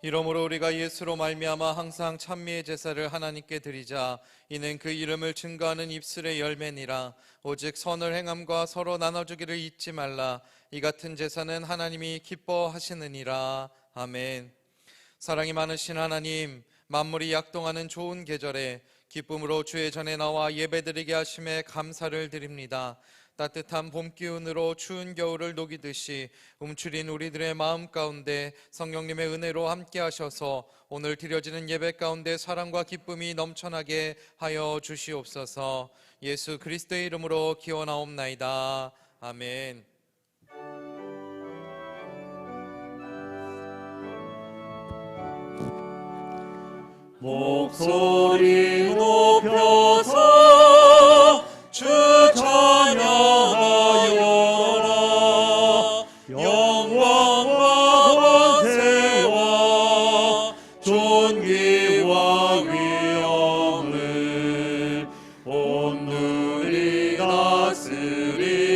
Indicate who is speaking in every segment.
Speaker 1: 이러므로 우리가 예수로 말미암아 항상 찬미의 제사를 하나님께 드리자. 이는 그 이름을 증거하는 입술의 열매니라. 오직 선을 행함과 서로 나눠주기를 잊지 말라. 이 같은 제사는 하나님이 기뻐하시느니라. 아멘. 사랑이 많으신 하나님, 만물이 약동하는 좋은 계절에 기쁨으로 주의 전에 나와 예배드리게 하심에 감사를 드립니다. 따뜻한 봄 기운으로 추운 겨울을 녹이듯이 움츠린 우리들의 마음 가운데 성령님의 은혜로 함께 하셔서 오늘 드려지는 예배 가운데 사랑과 기쁨이 넘쳐나게 하여 주시옵소서. 예수 그리스도의 이름으로 기원하옵나이다. 아멘.
Speaker 2: 목소리 높여서 주 찬양하여라. 영광과 권세와 존귀와 위엄을 온누리 다스리시는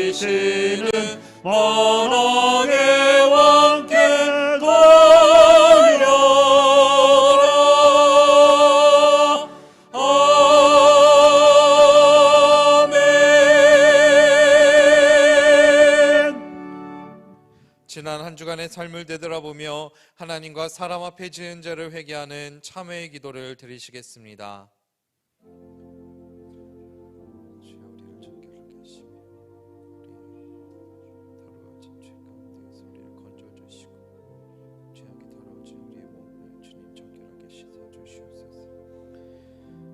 Speaker 2: 만왕의 왕께
Speaker 1: 지난 한 주간의 삶을 되돌아보며 하나님과 사람 앞에 지은 죄를 회개하는 참회의 기도를 드리시겠습니다. 주여 우리를 정결하게 하시며 우리 더러워진 죄 가운데에서 우리를 건져주시고 죄악이 더러워진 우리의 몸을 주님 정결하게 씻어주시옵소서.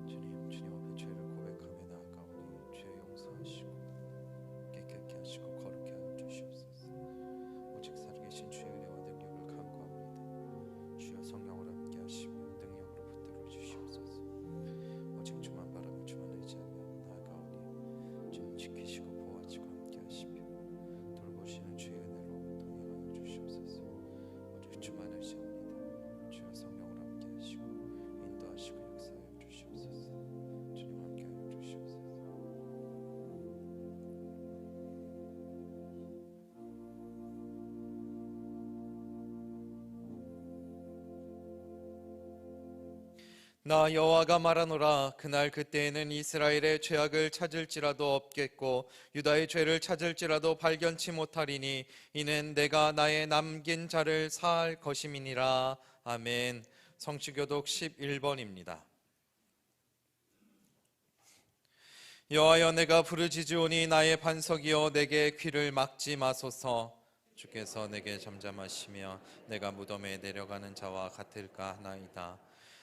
Speaker 1: 주님 앞에 죄를 고백하며 나아가오니 죄 용서하시고 깨끗게 하시고 거룩게 하여 주시옵소서. 오직 살아계신 주의 은혜와 능력을 간구합니다. 주여 성령으로 함께 하시며 능력으로 붙들어 주시옵소서. 오직 주만 바라며 주만 의지하며 나아가오니 주님 지키시고 보호하시고 함께 하시며 돌보시는 주의 은혜로 동행하여 주시옵소서. 오직 주만 의지합니다. 주여 성령으로 함께 하시고 인도하시고 역사하여 주시옵소서. 주님 함께하여 주시옵소서. 나 여호와가 말하노라. 그날 그때에는 이스라엘의 죄악을 찾을지라도 없겠고 유다의 죄를 찾을지라도 발견치 못하리니 이는 내가 나의 남긴 자를 사할 것임이니라. 아멘. 성취교독 11번입니다. 여호와여, 내가 부르짖으오니 나의 반석이여 내게 귀를 막지 마소서. 주께서 내게 잠잠하시며 내가 무덤에 내려가는 자와 같을까 하나이다.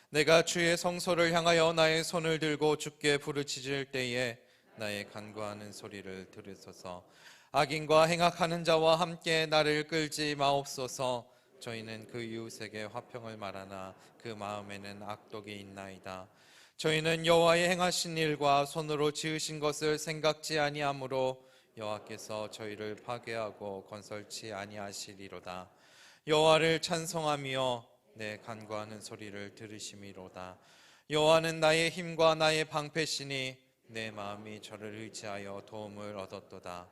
Speaker 1: 내가 주의 성소를 향하여 나의 손을 들고 주께 부르짖을 때에 나의 간구하는 소리를 들으소서. 악인과 행악하는 자와 함께 나를 끌지 마옵소서. 저희는 그 이웃에게 화평을 말하나 그 마음에는 악독이 있나이다. 저희는 여호와의 행하신 일과 손으로 지으신 것을 생각지 아니하므로 여호와께서 저희를 파괴하고 건설치 아니하시리로다. 여호와를 찬송하며 내 간구하는 소리를 들으심이로다. 여호와는 나의 힘과 나의 방패시니 내 마음이 저를 의지하여 도움을 얻었도다.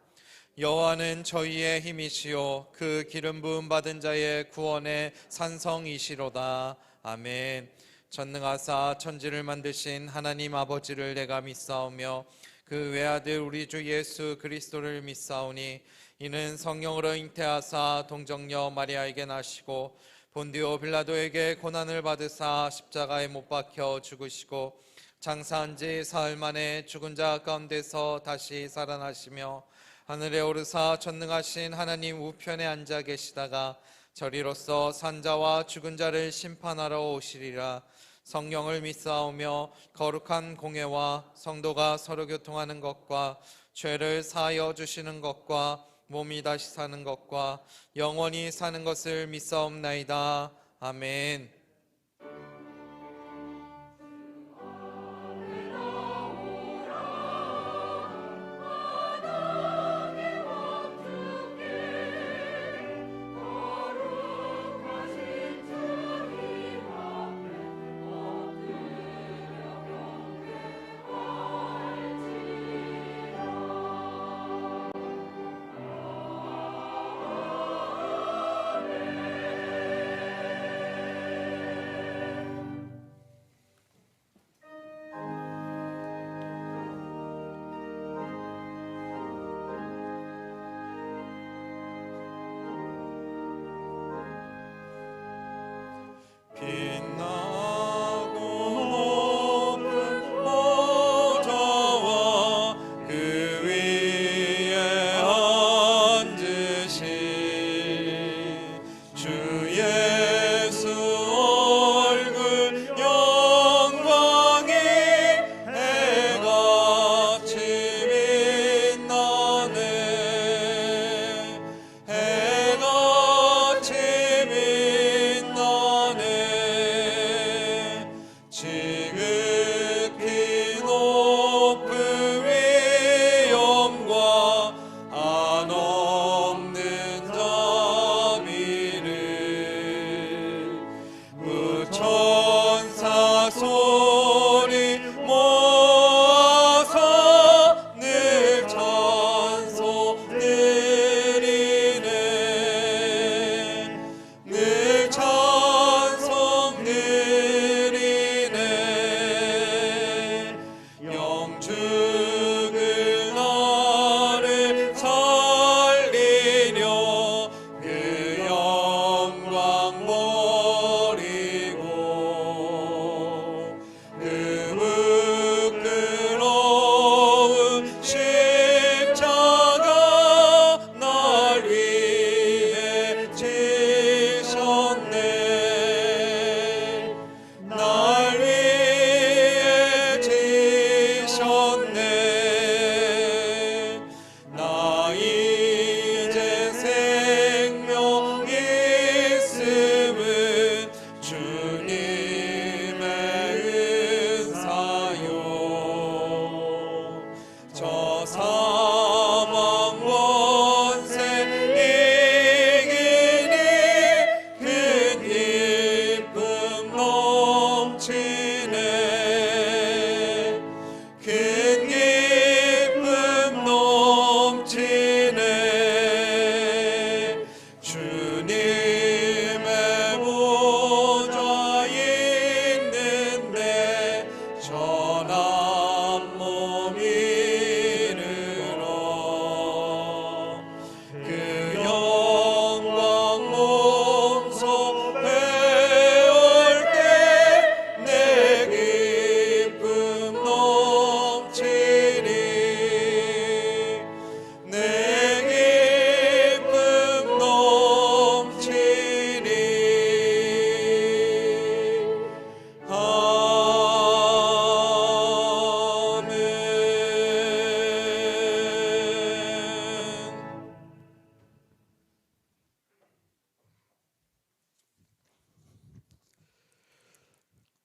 Speaker 1: 여호와는 저희의 힘이시요 그 기름 부음 받은 자의 구원의 산성이시로다. 아멘. 전능하사 천지를 만드신 하나님 아버지를 내가 믿사오며 그 외아들 우리 주 예수 그리스도를 믿사오니 이는 성령으로 잉태하사 동정녀 마리아에게 나시고 본디오 빌라도에게 고난을 받으사 십자가에 못 박혀 죽으시고 장사한 지 사흘 만에 죽은 자 가운데서 다시 살아나시며 하늘에 오르사 전능하신 하나님 우편에 앉아 계시다가 저리로서 산자와 죽은 자를 심판하러 오시리라. 성령을 믿사오며 거룩한 공회와 성도가 서로 교통하는 것과 죄를 사하여 주시는 것과 몸이 다시 사는 것과 영원히 사는 것을 믿사옵나이다. 아멘. 영광이 해같이 빛나네. 해같이 빛나네. 지극히 높은 위엄과 한없는 자비를 천사 소리 모아서 늘 찬송 드리네. 늘 찬송 드리네. 영죽을 나를 살리려 그 영광 버리고 그 부끄러운 십자가 날 위해 지셨네. 날 위해 지셨네. 나 이제 생명 있음은 주님의 은사요. 저 사망 원세 이기니 큰 기쁨 넘치네. 큰 기쁨 넘치네. 주님의 보좌 있는데 전한 몸 이르러 그 영광 몸소 배울 때 내 기쁨 넘치니. 내 기쁨 넘치니. 아멘.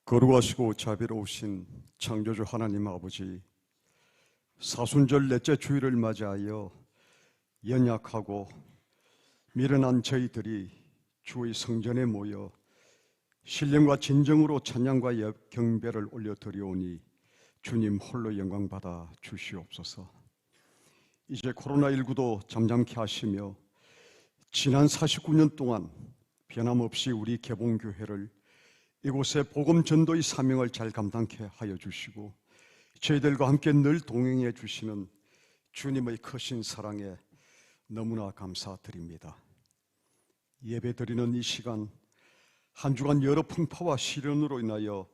Speaker 3: 거룩하시고 자비로우신 창조주 하나님 아버지, 사순절 넷째 주일을 맞이하여 연약하고 미련한 저희들이 주의 성전에 모여 신령과 진정으로 찬양과 경배를 올려드리오니 주님 홀로 영광받아 주시옵소서. 이제 코로나19도 잠잠케 하시며 지난 49년 동안 변함없이 우리 개봉교회를 이곳에 복음 전도의 사명을 잘 감당케 하여 주시고 저희들과 함께 늘 동행해 주시는 주님의 크신 사랑에 너무나 감사드립니다. 예배드리는 이 시간, 한 주간 여러 풍파와 시련으로 인하여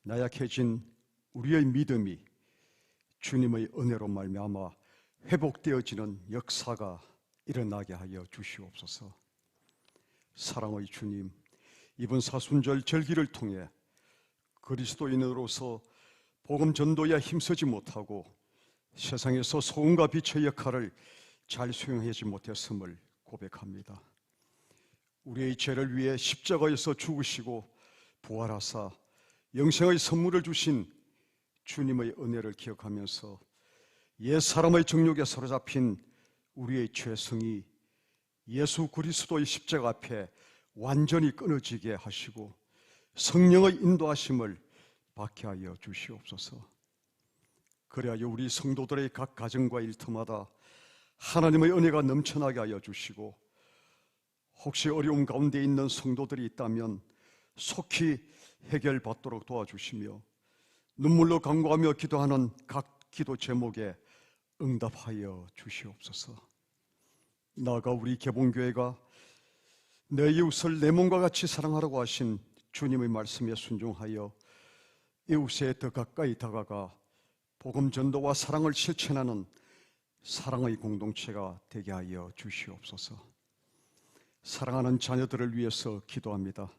Speaker 3: 나약해진 우리의 믿음이 주님의 은혜로 말미암아 회복되어지는 역사가 일어나게 하여 주시옵소서. 사랑의 주님, 이번 사순절 절기를 통해 그리스도인으로서 복음 전도에 힘쓰지 못하고 세상에서 소금과 빛의 역할을 잘 수행하지 못했음을 고백합니다. 우리의 죄를 위해 십자가에서 죽으시고 부활하사 영생의 선물을 주신 주님의 은혜를 기억하면서 옛 사람의 정욕에 사로잡힌 우리의 죄성이 예수 그리스도의 십자가 앞에 완전히 끊어지게 하시고 성령의 인도하심을 받게 하여 주시옵소서. 그래야 우리 성도들의 각 가정과 일터마다 하나님의 은혜가 넘쳐나게 하여 주시고, 혹시 어려움 가운데 있는 성도들이 있다면 속히 해결받도록 도와주시며, 눈물로 간구하며 기도하는 각 기도 제목에 응답하여 주시옵소서. 나아가 우리 개봉교회가 내 이웃을 내 몸과 같이 사랑하라고 하신 주님의 말씀에 순종하여 이웃에 더 가까이 다가가 복음 전도와 사랑을 실천하는 사랑의 공동체가 되게 하여 주시옵소서. 사랑하는 자녀들을 위해서 기도합니다.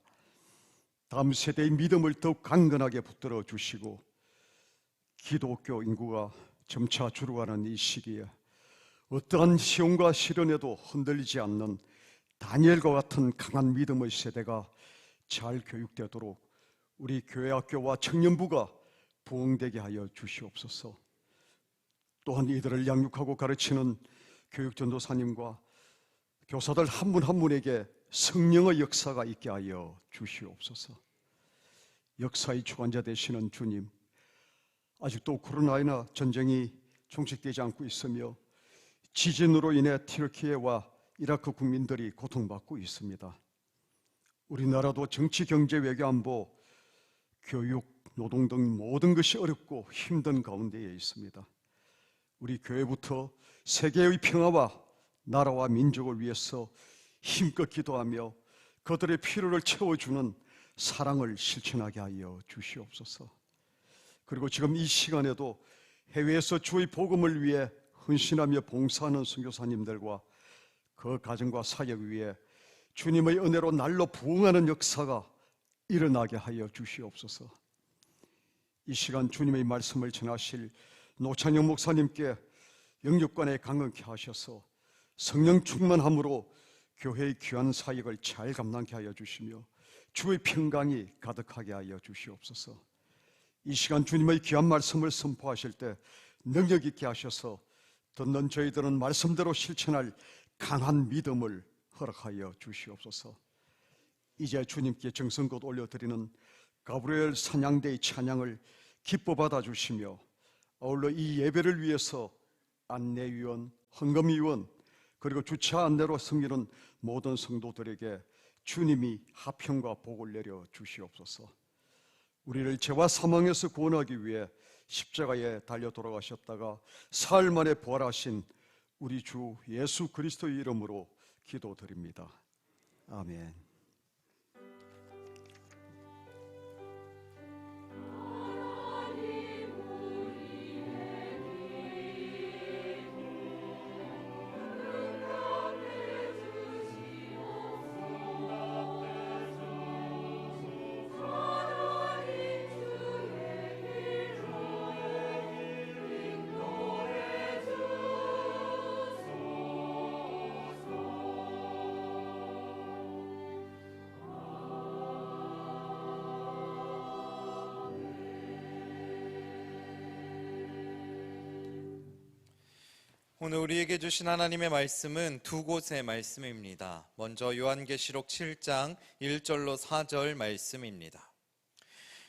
Speaker 3: 다음 세대의 믿음을 더욱 강건하게 붙들어 주시고 기독교 인구가 점차 줄어가는 이 시기에 어떠한 시험과 시련에도 흔들리지 않는 다니엘과 같은 강한 믿음의 세대가 잘 교육되도록 우리 교회학교와 청년부가 부흥되게 하여 주시옵소서. 또한 이들을 양육하고 가르치는 교육전도사님과 교사들 한 분 한 분에게 성령의 역사가 있게 하여 주시옵소서. 역사의 주관자 되시는 주님, 아직도 코로나나 전쟁이 종식되지 않고 있으며 지진으로 인해 튀르키예와 이라크 국민들이 고통받고 있습니다. 우리나라도 정치, 경제, 외교, 안보, 교육, 노동 등 모든 것이 어렵고 힘든 가운데에 있습니다. 우리 교회부터 세계의 평화와 나라와 민족을 위해서 힘껏 기도하며 그들의 필요를 채워주는 사랑을 실천하게 하여 주시옵소서. 그리고 지금 이 시간에도 해외에서 주의 복음을 위해 헌신하며 봉사하는 선교사님들과 그 가정과 사역 위에 주님의 은혜로 날로 부흥하는 역사가 일어나게 하여 주시옵소서. 이 시간 주님의 말씀을 전하실 노찬영 목사님께 영육관에 강건케 하셔서 성령 충만함으로 교회의 귀한 사역을 잘 감당케 하여 주시며 주의 평강이 가득하게 하여 주시옵소서. 이 시간 주님의 귀한 말씀을 선포하실 때 능력 있게 하셔서 듣는 저희들은 말씀대로 실천할 강한 믿음을 허락하여 주시옵소서. 이제 주님께 정성껏 올려드리는 가브리엘 찬양대의 찬양을 기뻐 받아주시며 아울러 이 예배를 위해서 안내위원, 헌금위원 그리고 주차 안내로 섬기는 모든 성도들에게 주님이 화평과 복을 내려 주시옵소서. 우리를 죄와 사망에서 구원하기 위해 십자가에 달려 돌아가셨다가 사흘 만에 부활하신 우리 주 예수 그리스도의 이름으로 기도드립니다. 아멘.
Speaker 1: 오늘 우리에게 주신 하나님의 말씀은 두 곳의 말씀입니다. 먼저 요한계시록 7장 1절로 4절 말씀입니다.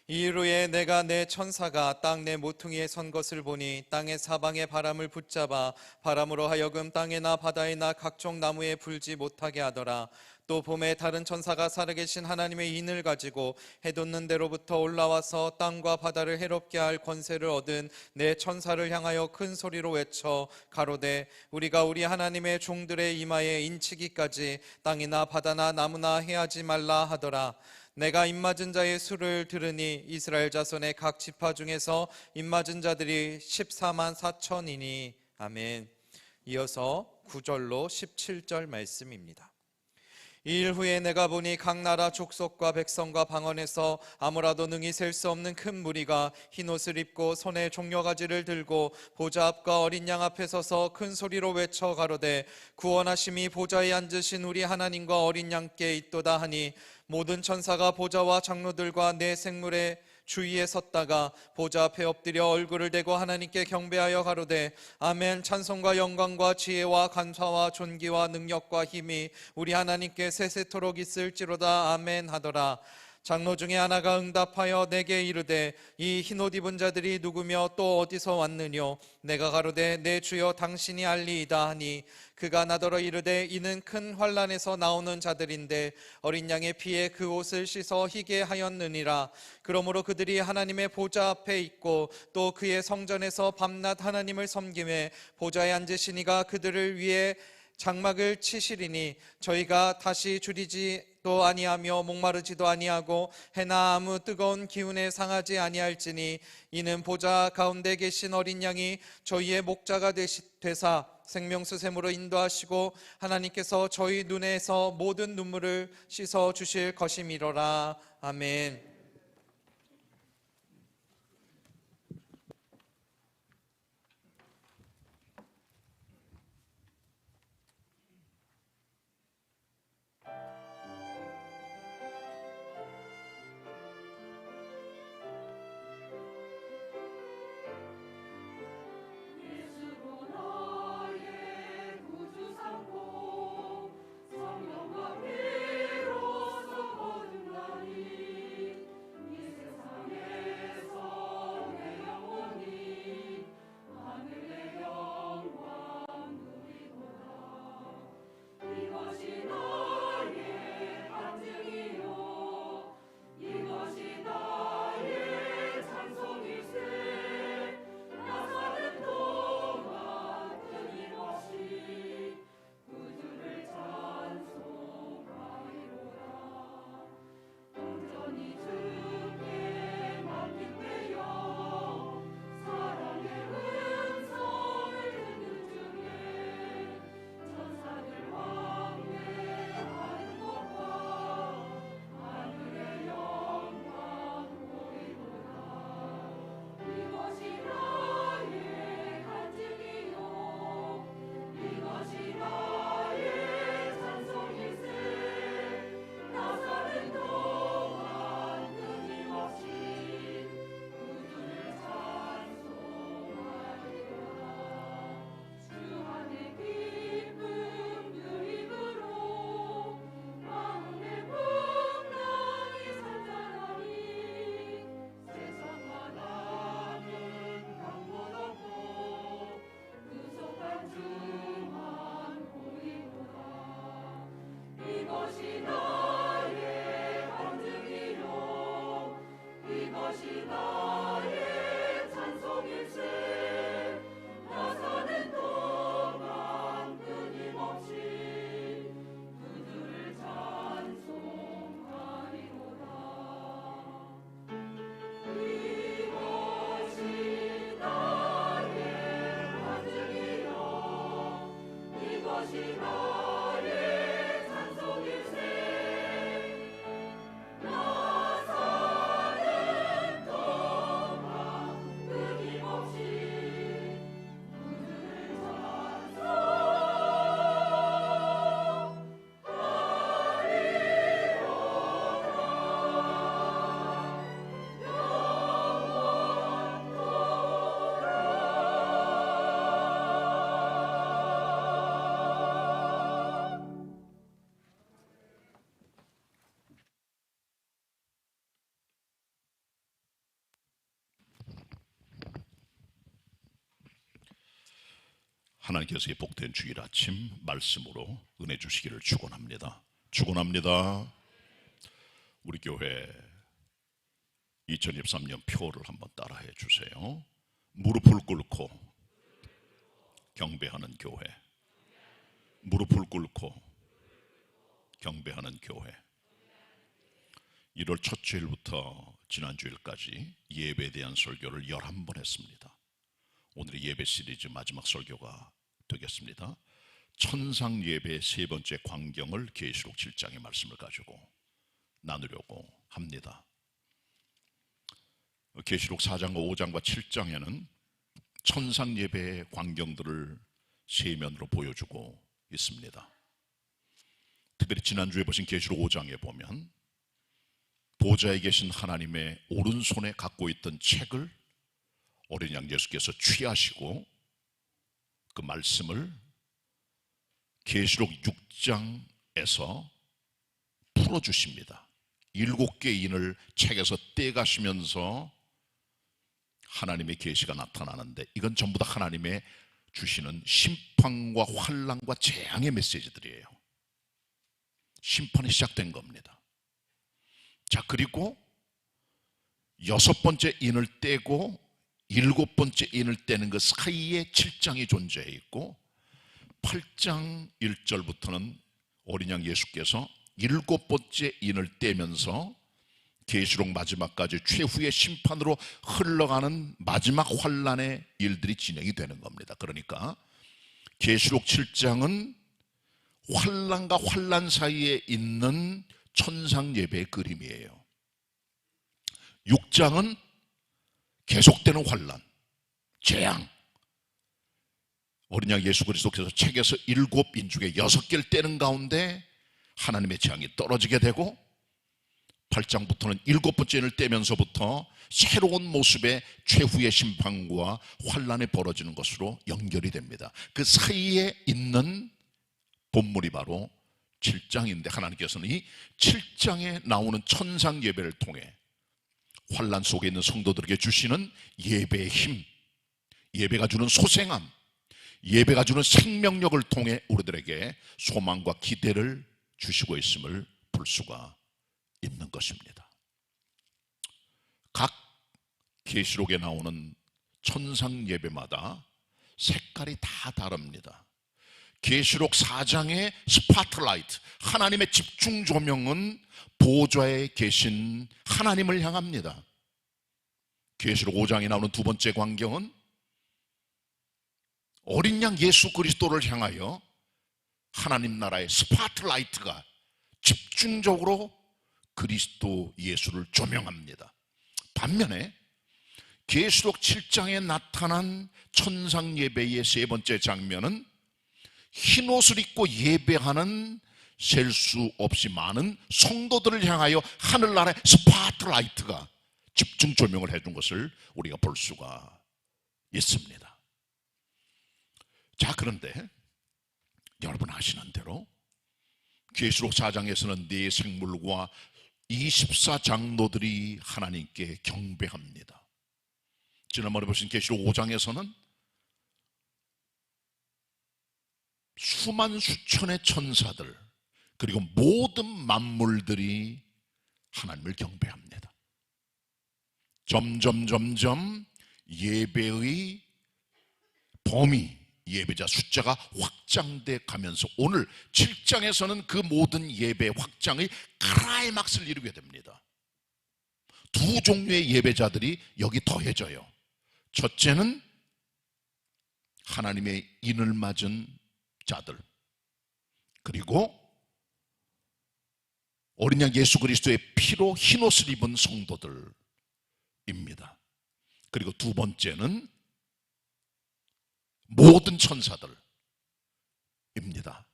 Speaker 1: 이후에 내가 내 천사가 땅 내 모퉁이에 선 것을 보니 땅의 사방에 바람을 붙잡아 바람으로 하여금 땅에나 바다에나 각종 나무에 불지 못하게 하더라. 또 봄에 다른 천사가 살아계신 하나님의 인을 가지고 해돋는 데로부터 올라와서 땅과 바다를 해롭게 할 권세를 얻은 내 천사를 향하여 큰 소리로 외쳐 가로되 우리가 우리 하나님의 종들의 이마에 인치기까지 땅이나 바다나 나무나 해하지 말라 하더라. 내가 입맞은 자의 수를 들으니 이스라엘 자손의 각 지파 중에서 입맞은 자들이 14만 4천이니 아멘. 이어서 9절로 17절 말씀입니다. 이 일 후에 내가 보니 각 나라 족속과 백성과 방언에서 아무라도 능히 셀 수 없는 큰 무리가 흰 옷을 입고 손에 종려가지를 들고 보좌 앞과 어린 양 앞에 서서 큰 소리로 외쳐 가로되 구원하심이 보좌에 앉으신 우리 하나님과 어린 양께 있도다 하니 모든 천사가 보좌와 장로들과 내 생물의 주위에 섰다가 보좌 앞에 엎드려 얼굴을 대고 하나님께 경배하여 가로되 아멘. 찬송과 영광과 지혜와 간사와 존귀와 능력과 힘이 우리 하나님께 세세토록 있을지로다 아멘 하더라. 장로 중에 하나가 응답하여 내게 이르되 이 흰옷 입은 자들이 누구며 또 어디서 왔느뇨? 내가 가로되 내 주여 당신이 알리이다 하니 그가 나더러 이르되 이는 큰 환난에서 나오는 자들인데 어린 양의 피에 그 옷을 씻어 희게 하였느니라. 그러므로 그들이 하나님의 보좌 앞에 있고 또 그의 성전에서 밤낮 하나님을 섬김에 보좌에 앉으시니가 그들을 위해 장막을 치시리니 저희가 다시 또 아니하며 목마르지도 아니하고 해나 아무 뜨거운 기운에 상하지 아니할지니 이는 보좌 가운데 계신 어린 양이 저희의 목자가 되사 생명수샘으로 인도하시고 하나님께서 저희 눈에서 모든 눈물을 씻어 주실 것임이로라. 아멘.
Speaker 4: 하나님께서 이 복된 주일 아침 말씀으로 은혜 주시기를 축원합니다. 축원합니다. 우리 교회 2023년 표를 한번 따라해 주세요. 무릎을 꿇고 경배하는 교회. 무릎을 꿇고 경배하는 교회. 1월 첫 주일부터 지난 주일까지 예배에 대한 설교를 11번 했습니다. 오늘의 예배 시리즈 마지막 설교가 되겠습니다. 천상 예배의 세 번째 광경을 계시록 7장의 말씀을 가지고 나누려고 합니다. 계시록 4장과 5장과 7장에는 천상 예배의 광경들을 세면으로 보여주고 있습니다. 특별히 지난주에 보신 계시록 5장에 보면 보좌에 계신 하나님의 오른손에 갖고 있던 책을 어린 양 예수께서 취하시고 그 말씀을 계시록 6장에서 풀어주십니다. 7개 인을 책에서 떼가시면서 하나님의 계시가 나타나는데 이건 전부 다 하나님의 주시는 심판과 환난과 재앙의 메시지들이에요. 심판이 시작된 겁니다. 자, 그리고 6번째 인을 떼고 7번째 인을 떼는 그 사이에 7장이 존재해 있고 8장 1절부터는 어린 양 예수께서 7번째 인을 떼면서 계시록 마지막까지 최후의 심판으로 흘러가는 마지막 환란의 일들이 진행이 되는 겁니다. 그러니까 계시록 7장은 환란과 환란 사이에 있는 천상 예배의 그림이에요. 6장은 계속되는 환란, 재앙. 어린 양 예수 그리스도께서 책에서 7인 중에 6개를 떼는 가운데 하나님의 재앙이 떨어지게 되고 8장부터는 7번째 인을 떼면서부터 새로운 모습의 최후의 심판과 환란이 벌어지는 것으로 연결이 됩니다. 그 사이에 있는 본물이 바로 7장인데 하나님께서는 이 7장에 나오는 천상 예배를 통해 환란 속에 있는 성도들에게 주시는 예배의 힘, 예배가 주는 소생함, 예배가 주는 생명력을 통해 우리들에게 소망과 기대를 주시고 있음을 볼 수가 있는 것입니다. 각 계시록에 나오는 천상 예배마다 색깔이 다 다릅니다. 계시록 4장의 스파트라이트, 하나님의 집중 조명은 보좌에 계신 하나님을 향합니다. 계시록 5장에 나오는 두 번째 광경은 어린 양 예수 그리스도를 향하여 하나님 나라의 스파트라이트가 집중적으로 그리스도 예수를 조명합니다. 반면에 계시록 7장에 나타난 천상 예배의 세 번째 장면은 흰 옷을 입고 예배하는 셀 수 없이 많은 성도들을 향하여 하늘나라의 스파트라이트가 집중 조명을 해준 것을 우리가 볼 수가 있습니다. 자, 그런데 여러분 아시는 대로 계시록 4장에서는 네 생물과 24장로들이 하나님께 경배합니다. 지난번에 보신 계시록 5장에서는 수만 수천의 천사들 그리고 모든 만물들이 하나님을 경배합니다. 점점 예배의 범위, 예배자 숫자가 확장돼 가면서 오늘 7장에서는 그 모든 예배 확장의 클라이막스를 이루게 됩니다. 두 종류의 예배자들이 여기 더해져요. 첫째는 하나님의 인을 맞은 자들, 그리고 어린 양 예수 그리스도의 피로 흰옷을 입은 성도들입니다. 그리고 두 번째는 모든 천사들입니다.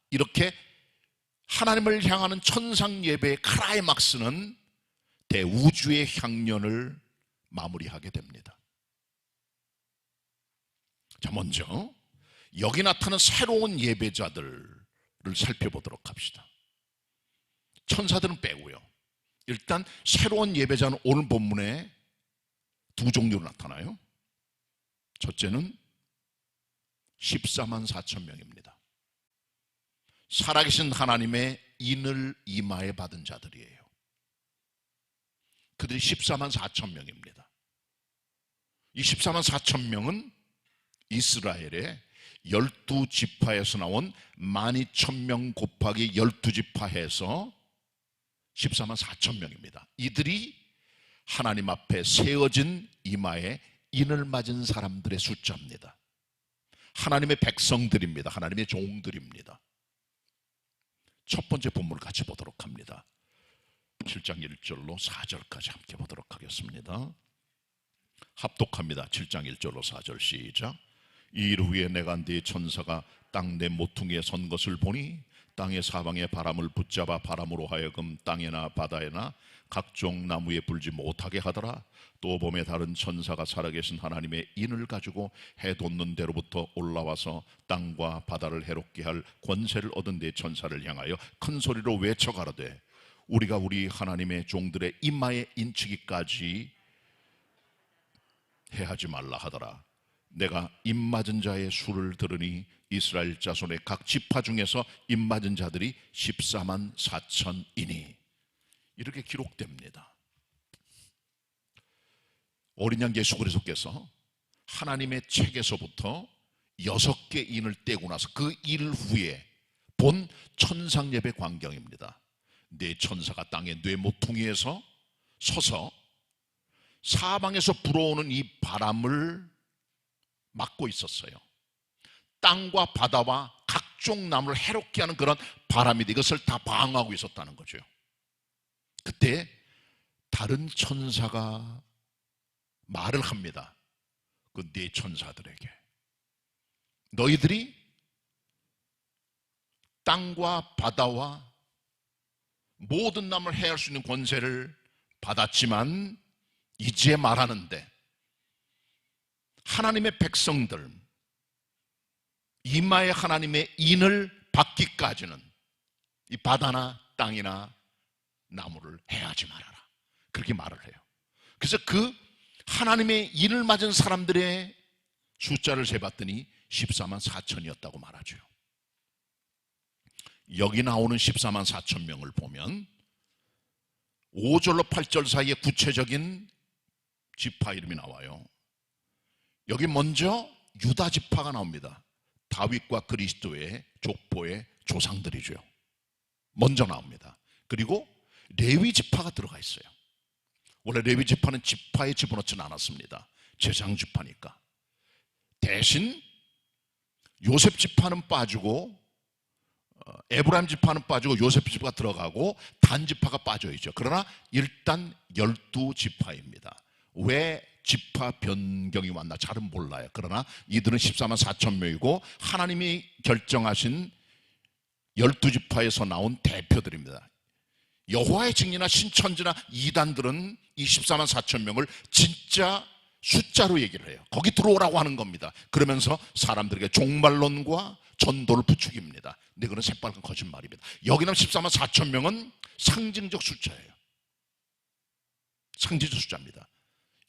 Speaker 4: 이렇게 하나님을 향하는 천상 예배의 클라이막스는 대우주의 향년을 마무리하게 됩니다. 자, 먼저 여기 나타난 새로운 예배자들을 살펴보도록 합시다. 천사들은 빼고요. 일단 새로운 예배자는 오늘 본문에 두 종류로 나타나요. 첫째는 14만 4천 명입니다. 살아계신 하나님의 인을 이마에 받은 자들이에요. 그들이 14만 4천 명입니다. 이 14만 4천 명은 이스라엘의 12지파에서 나온 12,000명 곱하기 12지파 해서 14만 4천 명입니다. 이들이 하나님 앞에 세워진 이마에 인을 맞은 사람들의 숫자입니다. 하나님의 백성들입니다. 하나님의 종들입니다. 첫 번째 본문을 같이 보도록 합니다. 7장 1절로 4절까지 함께 보도록 하겠습니다. 합독합니다. 7장 1절로 4절 시작. 이 일 후에 내가 네 천사가 땅 내 모퉁이에 선 것을 보니 땅의 사방에 바람을 붙잡아 바람으로 하여금 땅에나 바다에나 각종 나무에 불지 못하게 하더라. 또 봄에 다른 천사가 살아계신 하나님의 인을 가지고 해 돋는 데로부터 올라와서 땅과 바다를 해롭게 할 권세를 얻은 네 천사를 향하여 큰 소리로 외쳐 가로되 우리가 우리 하나님의 종들의 이마에 인치기까지 해하지 말라 하더라. 내가 입맞은 자의 수를 들으니 이스라엘 자손의 각 지파 중에서 입맞은 자들이 14만 4천이니 이렇게 기록됩니다. 어린 양 예수 그리스도께서 하나님의 책에서부터 6개 인을 떼고 나서 그 일 후에 본 천상 예배 광경입니다. 네 천사가 땅의 네 모퉁이에서 서서 사방에서 불어오는 이 바람을 막고 있었어요. 땅과 바다와 각종 나무를 해롭게 하는 그런 바람이 이것을 다 방어하고 있었다는 거죠. 그때 다른 천사가 말을 합니다. 그 네 천사들에게, 너희들이 땅과 바다와 모든 나무를 해할 수 있는 권세를 받았지만 이제 말하는데, 하나님의 백성들, 이마에 하나님의 인을 받기까지는 이 바다나 땅이나 나무를 해하지 말아라, 그렇게 말을 해요. 그래서 그 하나님의 인을 맞은 사람들의 숫자를 재봤더니 14만 4천이었다고 말하죠. 여기 나오는 14만 4천 명을 보면 5절로 8절 사이에 구체적인 지파 이름이 나와요. 여기 먼저 유다 지파가 나옵니다. 다윗과 그리스도의 족보의 조상들이죠. 먼저 나옵니다. 그리고 레위 지파가 들어가 있어요. 원래 레위 지파는 지파에 집어넣지는 않았습니다. 제장 지파니까. 대신 요셉 지파는 빠지고 에브라임 지파는 빠지고 요셉 지파가 들어가고 단 지파가 빠져있죠. 그러나 일단 12지파입니다. 왜 지파 변경이 왔나 잘은 몰라요. 그러나 이들은 14만 4천 명이고 하나님이 결정하신 12지파에서 나온 대표들입니다. 여호와의 증인이나 신천지나 이단들은 이 14만 4천 명을 진짜 숫자로 얘기를 해요. 거기 들어오라고 하는 겁니다. 그러면서 사람들에게 종말론과 전도를 부추깁니다. 근데 그건 새빨간 거짓말입니다. 여기는 14만 4천 명은 상징적 숫자예요. 상징적 숫자입니다.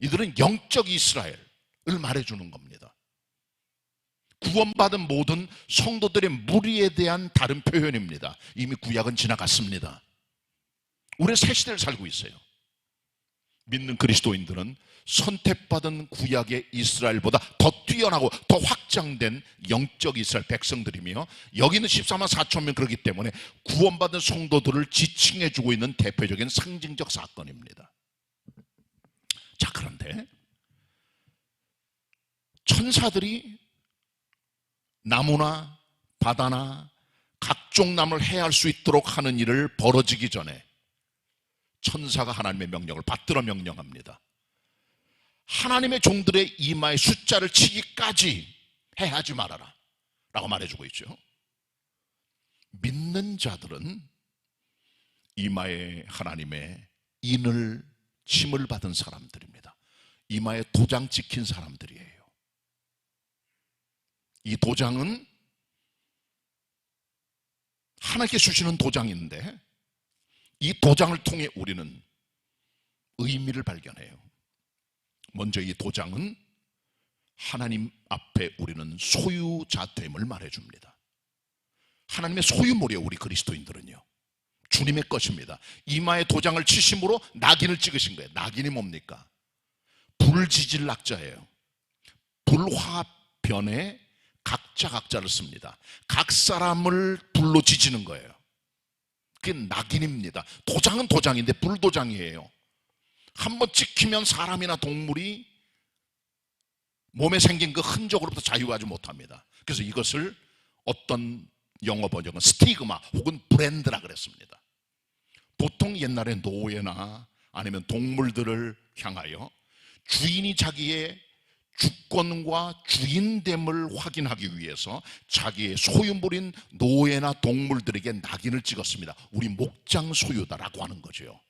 Speaker 4: 이들은 영적 이스라엘을 말해주는 겁니다. 구원받은 모든 성도들의 무리에 대한 다른 표현입니다. 이미 구약은 지나갔습니다. 우리는 새 시대를 살고 있어요. 믿는 그리스도인들은 선택받은 구약의 이스라엘보다 더 뛰어나고 더 확장된 영적 이스라엘 백성들이며, 여기는 14만 4천 명, 그렇기 때문에 구원받은 성도들을 지칭해주고 있는 대표적인 상징적 사건입니다. 자, 그런데 천사들이 나무나 바다나 각종 나무를 해할 수 있도록 하는 일을 벌어지기 전에 천사가 하나님의 명령을 받들어 명령합니다. 하나님의 종들의 이마에 숫자를 치기까지 해하지 말아라 라고 말해주고 있죠. 믿는 자들은 이마에 하나님의 인을 침을 받은 사람들입니다. 이마에 도장 찍힌 사람들이에요. 이 도장은 하나님께 주시는 도장인데, 이 도장을 통해 우리는 의미를 발견해요. 먼저 이 도장은 하나님 앞에 우리는 소유자됨을 말해줍니다. 하나님의 소유물이에요. 우리 그리스도인들은요, 주님의 것입니다. 이마에 도장을 치심으로 낙인을 찍으신 거예요. 낙인이 뭡니까? 불지질 낙자예요. 불화변에 각자를 씁니다. 각 사람을 불로 지지는 거예요. 그게 낙인입니다. 도장은 도장인데 불도장이에요. 한번 찍히면 사람이나 동물이 몸에 생긴 그 흔적으로부터 자유하지 못합니다. 그래서 이것을 어떤 영어 번역은 스티그마 혹은 브랜드라 그랬습니다. 보통 옛날에 노예나 아니면 동물들을 향하여 주인이 자기의 주권과 주인됨을 확인하기 위해서 자기의 소유물인 노예나 동물들에게 낙인을 찍었습니다. 우리 목장 소유다라고 하는 거죠.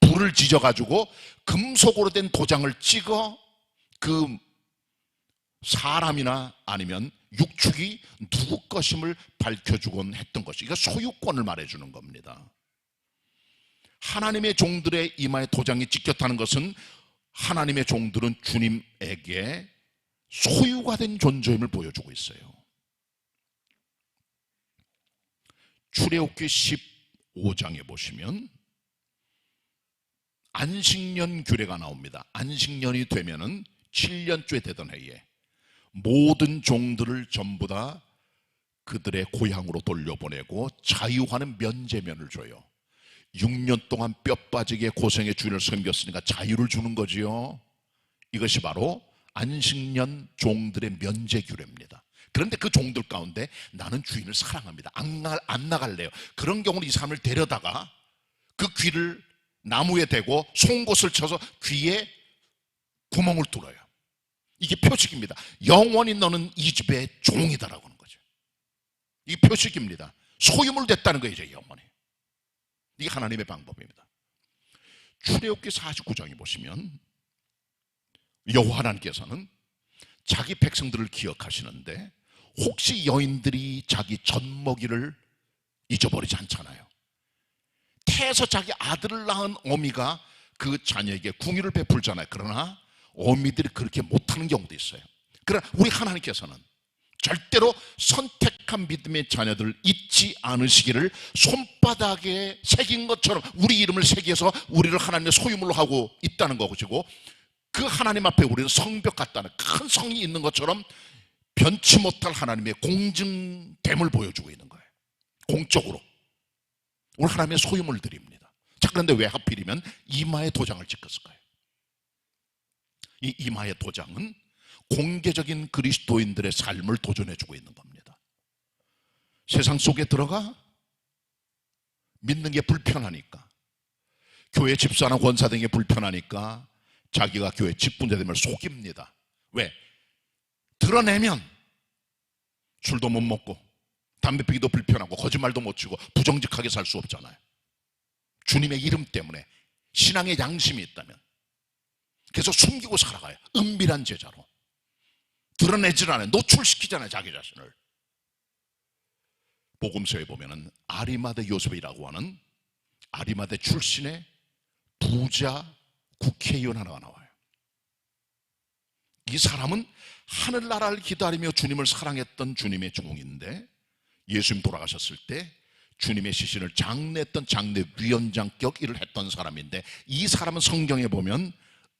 Speaker 4: 불을 지져가지고 금속으로 된 도장을 찍어 그 사람이나 아니면 육축이 누구 것임을 밝혀주곤 했던 것이, 이거 소유권을 말해주는 겁니다. 하나님의 종들의 이마에 도장이 찍혔다는 것은 하나님의 종들은 주님에게 소유가 된 존재임을 보여주고 있어요. 출애굽기 15장에 보시면 안식년 규례가 나옵니다. 안식년이 되면은 7년째 되던 해에 모든 종들을 전부 다 그들의 고향으로 돌려보내고 자유하는 면제면을 줘요. 6년 동안 뼈 빠지게 고생해 주인을 섬겼으니까 자유를 주는 거지요. 이것이 바로 안식년 종들의 면제규례입니다. 그런데 그 종들 가운데 나는 주인을 사랑합니다, 안 나갈래요. 그런 경우는 이 사람을 데려다가 그 귀를 나무에 대고 송곳을 쳐서 귀에 구멍을 뚫어요. 이게 표식입니다. 영원히 너는 이 집의 종이다라고 하는 거죠. 이게 표식입니다. 소유물 됐다는 거예요, 이제 영원히. 이게 하나님의 방법입니다. 출애굽기 49장에 보시면 여호와 하나님께서는 자기 백성들을 기억하시는데 혹시 여인들이 자기 젖먹이를 잊어버리지 않잖아요. 태에서 자기 아들을 낳은 어미가 그 자녀에게 궁유를 베풀잖아요. 그러나 어미들이 그렇게 못하는 경우도 있어요. 그러나 우리 하나님께서는 절대로 선택한 믿음의 자녀들을 잊지 않으시기를 손바닥에 새긴 것처럼 우리 이름을 새겨서 우리를 하나님의 소유물로 하고 있다는 것이고, 그 하나님 앞에 우리는 성벽 같다는 큰 성이 있는 것처럼 변치 못할 하나님의 공증됨을 보여주고 있는 거예요. 공적으로 우리 하나님의 소유물들입니다. 자, 그런데 왜 하필이면 이마에 도장을 찍었을까요? 이 이마의 도장은 공개적인 그리스도인들의 삶을 도전해주고 있는 겁니다. 세상 속에 들어가 믿는 게 불편하니까, 교회 집사나 권사 등에 불편하니까 자기가 교회 직분자됨을 속입니다. 왜? 드러내면 술도 못 먹고 담배 피기도 불편하고 거짓말도 못 치고 부정직하게 살 수 없잖아요. 주님의 이름 때문에 신앙의 양심이 있다면. 그래서 숨기고 살아가요. 은밀한 제자로. 드러내질 않아요. 노출시키잖아요, 자기 자신을. 복음서에 보면은 아리마대 요셉이라고 하는 아리마대 출신의 부자 국회의원 하나가 나와요. 이 사람은 하늘나라를 기다리며 주님을 사랑했던 주님의 종인데, 예수님 돌아가셨을 때 주님의 시신을 장례했던 장례위원장격 일을 했던 사람인데, 이 사람은 성경에 보면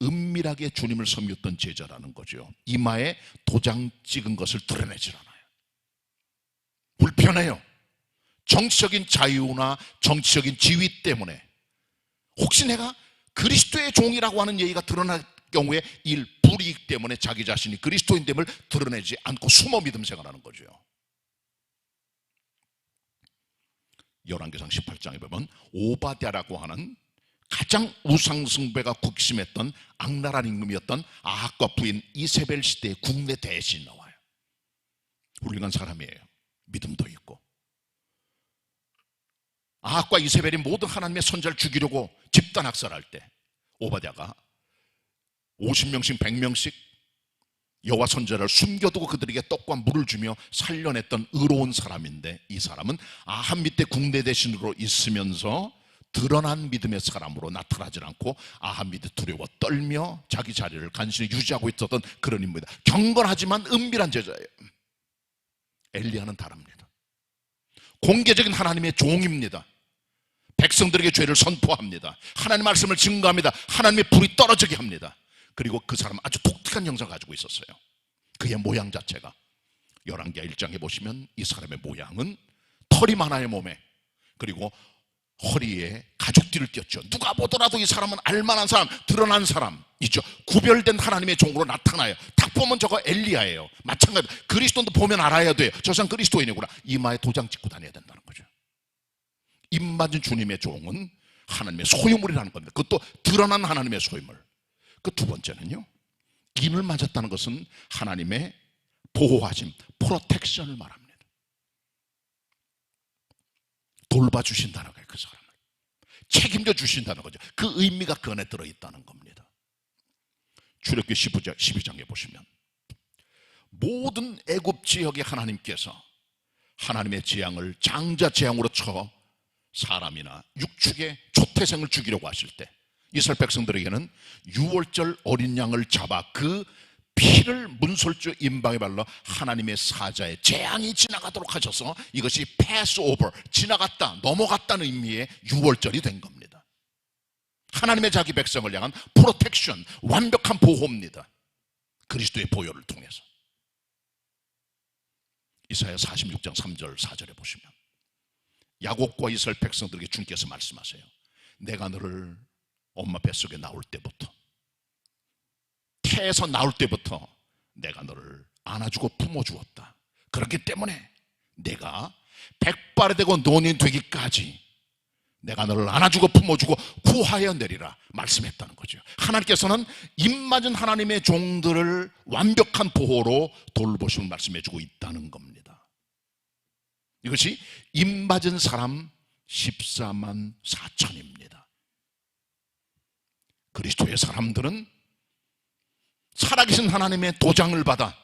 Speaker 4: 은밀하게 주님을 섬겼던 제자라는 거죠. 이마에 도장 찍은 것을 드러내질 않아요. 불편해요. 정치적인 자유나 정치적인 지위 때문에 혹시 내가 그리스도의 종이라고 하는 얘기가 드러날 경우에 일 불이익 때문에 자기 자신이 그리스도인됨을 드러내지 않고 숨어 믿음 생활하는 거죠. 열왕기상 18장에 보면 오바댜라고 하는 가장 우상숭배가 극심했던 악랄한 임금이었던 아합과 부인 이세벨 시대의 국내 대신이 나와요. 훌륭한 사람이에요. 믿음도 있고. 아합과 이세벨이 모든 하나님의 선자를 죽이려고 집단 학살할 때 오바댜가 50명씩 100명씩 여호와 선자를 숨겨두고 그들에게 떡과 물을 주며 살려냈던 의로운 사람인데, 이 사람은 아합 밑에 국내 대신으로 있으면서 드러난 믿음의 사람으로 나타나지 않고 아합 밑에 두려워 떨며 자기 자리를 간신히 유지하고 있었던 그런 인물이다. 경건하지만 은밀한 제자예요. 엘리야는 다릅니다. 공개적인 하나님의 종입니다. 백성들에게 죄를 선포합니다. 하나님의 말씀을 증거합니다. 하나님의 불이 떨어지게 합니다. 그리고 그 사람은 아주 독특한 형상을 가지고 있었어요. 그의 모양 자체가 열왕기하 1장에 보시면 이 사람의 모양은 털이 많아요, 몸에. 그리고 허리에 가죽띠를 띄었죠. 누가 보더라도 이 사람은 알만한 사람, 드러난 사람 있죠. 구별된 하나님의 종으로 나타나요. 딱 보면 저거 엘리야예요. 마찬가지. 그리스도인도 보면 알아야 돼요. 저 사람 그리스도인이구나. 이마에 도장 찍고 다녀야 된다는 거죠. 입맞은 주님의 종은 하나님의 소유물이라는 겁니다. 그것도 드러난 하나님의 소유물. 그 두 번째는요, 인을 맞았다는 것은 하나님의 보호하심, 프로텍션을 말합니다. 돌봐주신다는 거예요. 그 사람을 책임져 주신다는 거죠. 그 의미가 그 안에 들어있다는 겁니다. 출애굽기 12장에 보시면 모든 애굽 지역에 하나님께서 하나님의 재앙을 장자 재앙으로 쳐 사람이나 육축의 초태생을 죽이려고 하실 때 이스라엘 백성들에게는 유월절 어린 양을 잡아 그 피를 문설주 임방에 발라 하나님의 사자의 재앙이 지나가도록 하셔서 이것이 패스오버, 지나갔다, 넘어갔다는 의미의 유월절이 된 겁니다. 하나님의 자기 백성을 향한 프로텍션, 완벽한 보호입니다. 그리스도의 보혈을 통해서. 이사야 46장 3절 4절에 보시면 야곱과 이스라엘 백성들에게 주님께서 말씀하세요. 내가 너를 엄마 뱃속에 나올 때부터, 태에서 나올 때부터 내가 너를 안아주고 품어주었다. 그렇기 때문에 내가 백발이 되고 논이 되기까지 내가 너를 안아주고 품어주고 구하여 내리라 말씀했다는 거죠. 하나님께서는 입맞은 하나님의 종들을 완벽한 보호로 돌보심을 말씀해주고 있다는 겁니다. 이것이 입맞은 사람 14만 4천입니다. 그리스도의 사람들은 살아계신 하나님의 도장을 받아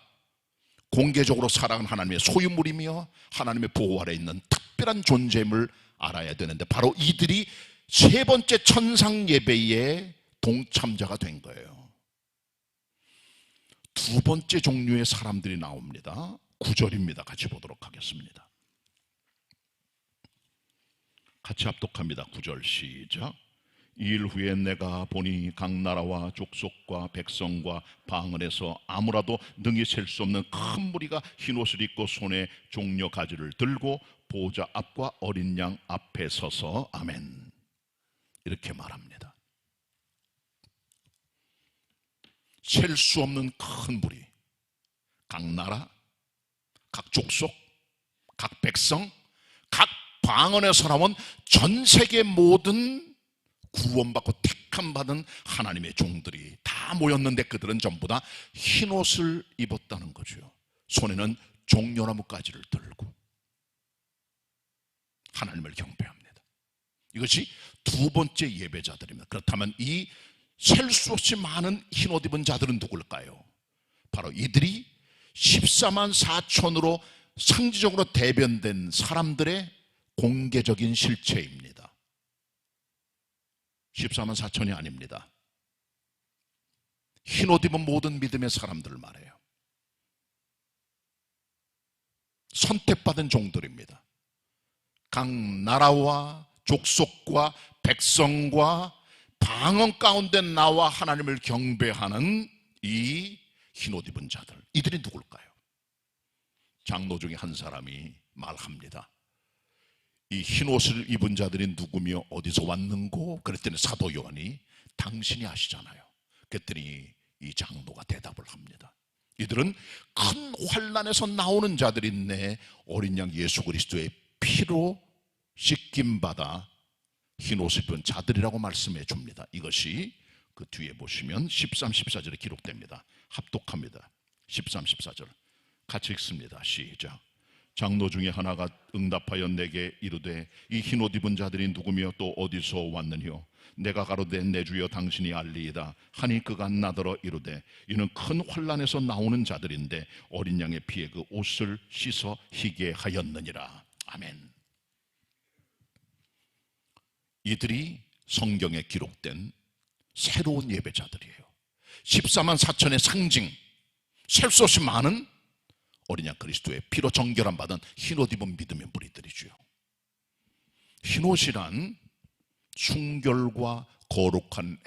Speaker 4: 공개적으로 살아가는 하나님의 소유물이며 하나님의 보호 아래 있는 특별한 존재임을 알아야 되는데, 바로 이들이 세 번째 천상 예배의 동참자가 된 거예요. 두 번째 종류의 사람들이 나옵니다. 9절입니다. 같이 보도록 하겠습니다. 같이 합독합니다. 9절 시작. 이일 후에 내가 보니 각 나라와 족속과 백성과 방언에서 아무라도 능히 셀 수 없는 큰 무리가 흰옷을 입고 손에 종려 가지를 들고 보좌 앞과 어린 양 앞에 서서 아멘 이렇게 말합니다. 셀 수 없는 큰 무리, 각 나라, 각 족속, 각 백성, 각 방언에서 나온 전 세계 모든 구원받고 택함받은 하나님의 종들이 다 모였는데, 그들은 전부 다 흰옷을 입었다는 거죠. 손에는 종려나무 가지를 들고 하나님을 경배합니다. 이것이 두 번째 예배자들입니다. 그렇다면 이 셀 수 없이 많은 흰옷 입은 자들은 누굴까요? 바로 이들이 14만 4천으로 상징적으로 대변된 사람들의 공개적인 실체입니다. 14만 4천이 아닙니다. 흰옷 입은 모든 믿음의 사람들을 말해요. 선택받은 종들입니다. 각 나라와 족속과 백성과 방언 가운데 나와 하나님을 경배하는 이 흰옷 입은 자들, 이들이 누굴까요? 장로 중에 한 사람이 말합니다. 이 흰옷을 입은 자들이 누구며 어디서 왔는고? 그랬더니 사도 요한이 당신이 아시잖아요. 그랬더니 이 장로가 대답을 합니다. 이들은 큰 환난에서 나오는 자들인데 어린 양 예수 그리스도의 피로 씻김받아 흰옷을 입은 자들이라고 말씀해 줍니다. 이것이 그 뒤에 보시면 13, 14절에 기록됩니다. 합독합니다. 13, 14절 같이 읽습니다. 시작. 장로 중에 하나가 응답하여 내게 이르되 이 흰옷 입은 자들이 누구며 또 어디서 왔느뇨? 내가 가로되 내 주여 당신이 알리이다 하니 그가 나더러 이르되 이는 큰 환난에서 나오는 자들인데 어린 양의 피에 그 옷을 씻어 희게 하였느니라. 아멘. 이들이 성경에 기록된 새로운 예배자들이에요. 14만 4천의 상징, 셀 수 없이 많은 어린 양 그리스도의 피로 정결함 받은 흰옷 입은 믿음의 무리들이죠. 흰옷이란 순결과 거룩한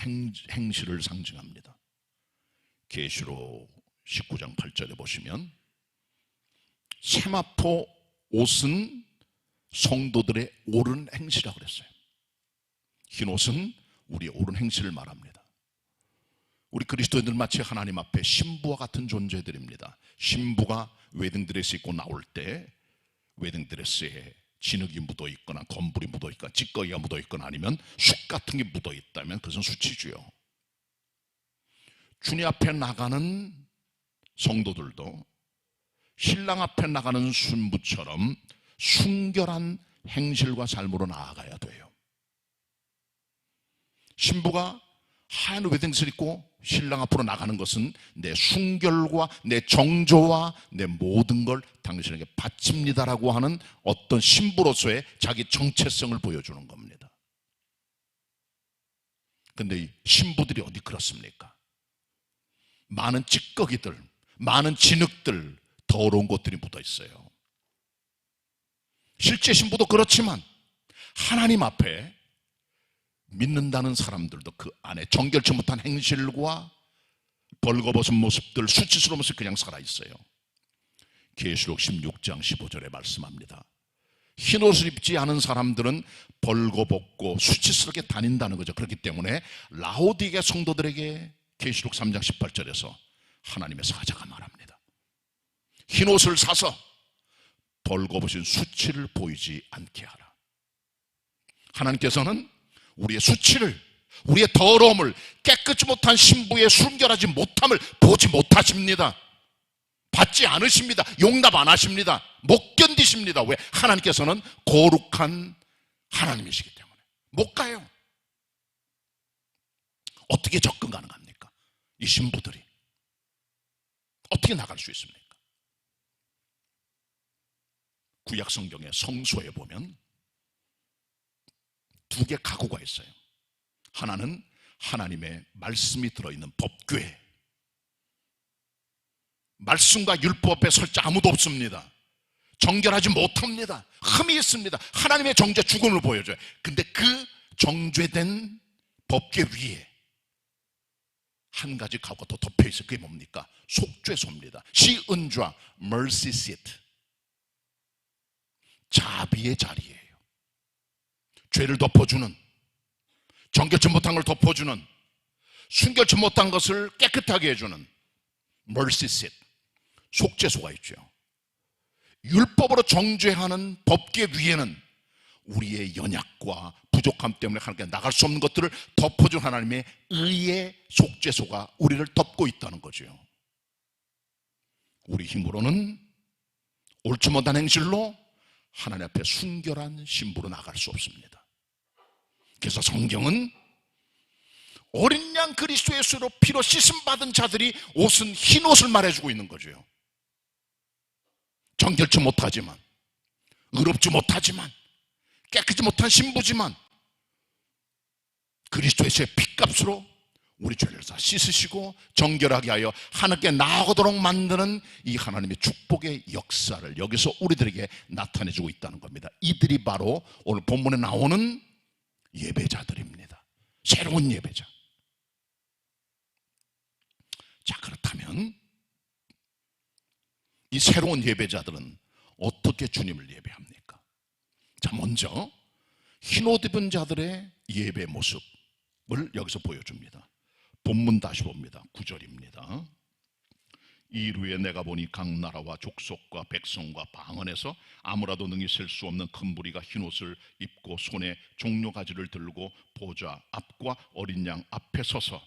Speaker 4: 행실을 상징합니다. 계시록 19장 8절에 보시면 세마포 옷은 성도들의 옳은 행실이라고 그랬어요. 흰옷은 우리의 옳은 행실을 말합니다. 우리 그리스도인들 마치 하나님 앞에 신부와 같은 존재들입니다. 신부가 웨딩드레스 입고 나올 때 웨딩드레스에 진흙이 묻어 있거나 건물이 묻어 있거나 찌꺼기가 묻어 있거나 아니면 숯 같은 게 묻어 있다면 그것은 수치주요. 주님 앞에 나가는 성도들도 신랑 앞에 나가는 순부처럼 순결한 행실과 삶으로 나아가야 돼요. 신부가 하얀 웨딩드레스를 입고 신랑 앞으로 나가는 것은 내 순결과 내 정조와 내 모든 걸 당신에게 바칩니다라고 하는 어떤 신부로서의 자기 정체성을 보여주는 겁니다. 그런데 이 신부들이 어디 그렇습니까? 많은 찌꺼기들, 많은 진흙들, 더러운 것들이 묻어 있어요. 실제 신부도 그렇지만 하나님 앞에 믿는다는 사람들도 그 안에 정결치 못한 행실과 벌거벗은 모습들, 수치스러운 모습 그냥 살아있어요. 계시록 16장 15절에 말씀합니다. 흰옷을 입지 않은 사람들은 벌거벗고 수치스럽게 다닌다는 거죠. 그렇기 때문에 라오디게 성도들에게 계시록 3장 18절에서 하나님의 사자가 말합니다. 흰옷을 사서 벌거벗은 수치를 보이지 않게 하라. 하나님께서는 우리의 수치를, 우리의 더러움을, 깨끗지 못한 신부의 순결하지 못함을 보지 못하십니다. 받지 않으십니다. 용납 안 하십니다. 못 견디십니다. 왜? 하나님께서는 거룩한 하나님이시기 때문에 못 가요. 어떻게 접근 가능합니까? 이 신부들이 어떻게 나갈 수 있습니까? 구약 성경의 성소에 보면 두 개 가구가 있어요. 하나는 하나님의 말씀이 들어있는 법궤, 말씀과 율법 앞에 설 자 아무도 없습니다. 정결하지 못합니다. 흠이 있습니다. 하나님의 정죄 죽음을 보여줘요. 근데 그 정죄된 법궤 위에 한 가지 가구가 더 덮여 있어요. 그게 뭡니까? 속죄소입니다. 시은좌, mercy seat, 자비의 자리예요. 죄를 덮어주는, 정결치 못한 걸 덮어주는, 순결치 못한 것을 깨끗하게 해주는 mercy seat, 속죄소가 있죠. 율법으로 정죄하는 법궤 위에는 우리의 연약과 부족함 때문에 하나님께 나갈 수 없는 것들을 덮어준 하나님의 의의 속죄소가 우리를 덮고 있다는 거죠. 우리 힘으로는 옳지 못한 행실로 하나님 앞에 순결한 신부로 나갈 수 없습니다. 그래서 성경은 어린 양 그리스도 예수로 피로 씻음 받은 자들이 옷은 흰 옷을 말해주고 있는 거죠. 정결치 못하지만, 의롭지 못하지만, 깨끗이 못한 신부지만 그리스도 예수의 피값으로 우리 죄를 다 씻으시고 정결하게 하여 하나님께 나아가도록 만드는 이 하나님의 축복의 역사를 여기서 우리들에게 나타내주고 있다는 겁니다. 이들이 바로 오늘 본문에 나오는 예배자들입니다. 새로운 예배자. 자, 그렇다면 이 새로운 예배자들은 어떻게 주님을 예배합니까? 자, 먼저 흰옷 입은 자들의 예배 모습을 여기서 보여줍니다. 본문 다시 봅니다. 9절입니다. 이루에 내가 보니 각 나라와 족속과 백성과 방언에서 아무라도 능히 셀 수 없는 큰 무리가 흰옷을 입고 손에 종려가지를 들고 보좌 앞과 어린 양 앞에 서서,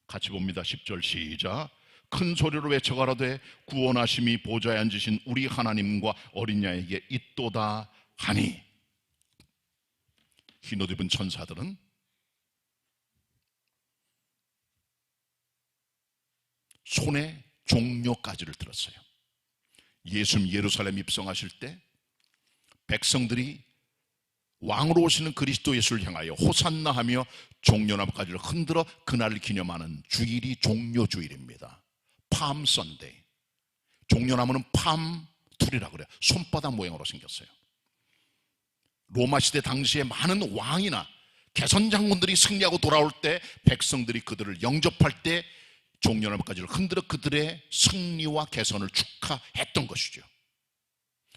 Speaker 4: 같이 봅니다. 10절 시작. 큰 소리로 외쳐가라되 구원하심이 보좌에 앉으신 우리 하나님과 어린 양에게 있도다 하니. 흰옷 입은 천사들은 손에 종려가지를 들었어요. 예수님 예루살렘 입성하실 때 백성들이 왕으로 오시는 그리스도 예수를 향하여 호산나 하며 종려나무가지를 흔들어 그날을 기념하는 주일이 종려주일입니다. 팜 선데이. 종려나무는 팜 툴이라고 그래요. 손바닥 모양으로 생겼어요. 로마 시대 당시에 많은 왕이나 개선 장군들이 승리하고 돌아올 때 백성들이 그들을 영접할 때 종려나무가지를 흔들어 그들의 승리와 개선을 축하했던 것이죠.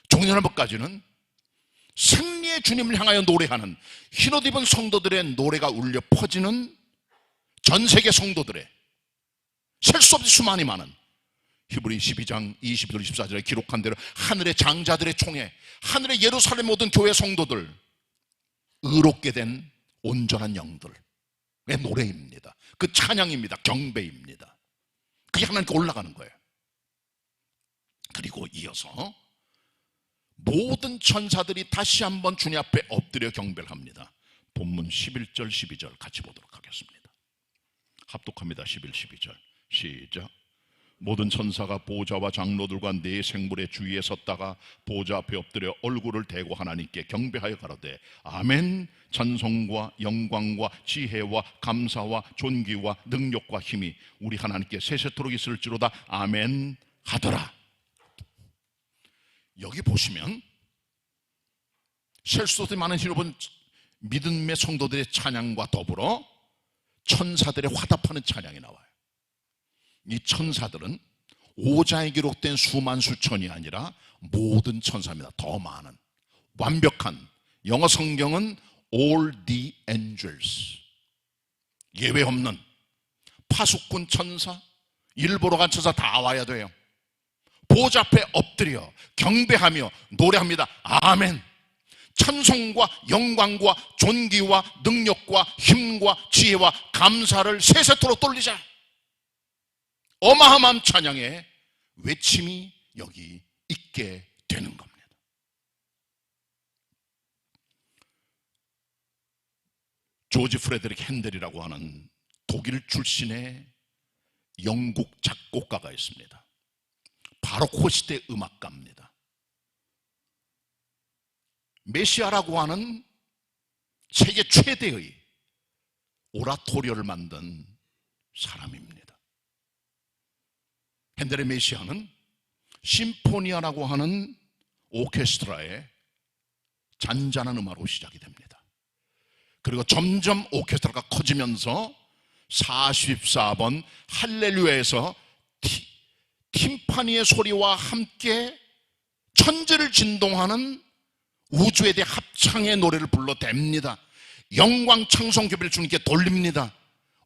Speaker 4: 종려나무가지는 승리의 주님을 향하여 노래하는 흰옷 입은 성도들의 노래가 울려 퍼지는 전 세계 성도들의 셀 수 없이 수많이 많은 히브리 12장 22절 24절에 기록한 대로 하늘의 장자들의 총회, 하늘의 예루살렘 모든 교회 성도들, 의롭게 된 온전한 영들의 노래입니다. 그 찬양입니다. 경배입니다. 그게 하나님께 올라가는 거예요. 그리고 이어서 모든 천사들이 다시 한번 주님 앞에 엎드려 경배를 합니다. 본문 11절 12절 같이 보도록 하겠습니다. 합독합니다. 11, 12절 시작. 모든 천사가 보좌와 장로들과 네 생물의 주위에 섰다가 보좌 앞에 엎드려 얼굴을 대고 하나님께 경배하여 가로되 아멘. 찬송과 영광과 지혜와 감사와 존귀와 능력과 힘이 우리 하나님께 세세토록 있을지로다. 아멘 하더라. 여기 보시면 셀 수 없이 많은 여러분 믿음의 성도들의 찬양과 더불어 천사들의 화답하는 찬양이 나와요. 이 천사들은 오자에 기록된 수만 수천이 아니라 모든 천사입니다. 더 많은 완벽한, 영어 성경은 all the angels, 예외 없는 파수꾼 천사, 일보러 간 천사 다 와야 돼요. 보좌 앞에 엎드려 경배하며 노래합니다. 아멘. 찬송과 영광과 존귀와 능력과 힘과 지혜와 감사를 세세토록 돌리자. 어마어마한 찬양의 외침이 여기 있게 되는 겁니다. 조지 프레드릭 핸델이라고 하는 독일 출신의 영국 작곡가가 있습니다. 바로크 시대 음악가입니다. 메시아라고 하는 세계 최대의 오라토리오를 만든 사람입니다. 핸델의 메시아는 심포니아라고 하는 오케스트라의 잔잔한 음악으로 시작이 됩니다. 그리고 점점 오케스트라가 커지면서 44번 할렐루야에서 팀파니의 소리와 함께 천지를 진동하는 우주에 대해 합창의 노래를 불러댑니다. 영광 찬송 교배를 주님께 돌립니다.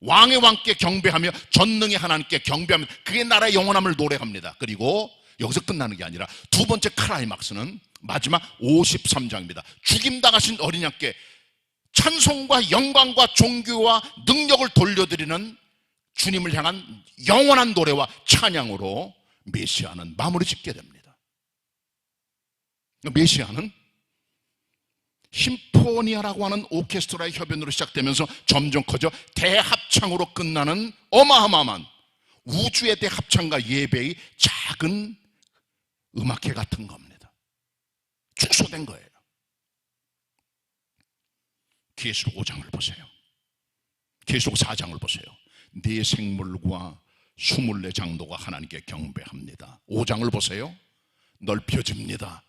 Speaker 4: 왕의 왕께 경배하며 전능의 하나님께 경배하며 그의 나라의 영원함을 노래합니다. 그리고 여기서 끝나는 게 아니라 두 번째 클라이막스는 마지막 53장입니다. 죽임당하신 어린 양께 찬송과 영광과 존귀와 능력을 돌려드리는 주님을 향한 영원한 노래와 찬양으로 메시아는 마무리 짓게 됩니다. 메시아는 심포니아라고 하는 오케스트라의 협연으로 시작되면서 점점 커져 대합창으로 끝나는 어마어마한 우주의 대합창과 예배의 작은 음악회 같은 겁니다. 축소된 거예요. 계시록 5장을 보세요. 계시록 4장을 보세요. 네 생물과 24장도가 하나님께 경배합니다. 5장을 보세요. 넓혀집니다.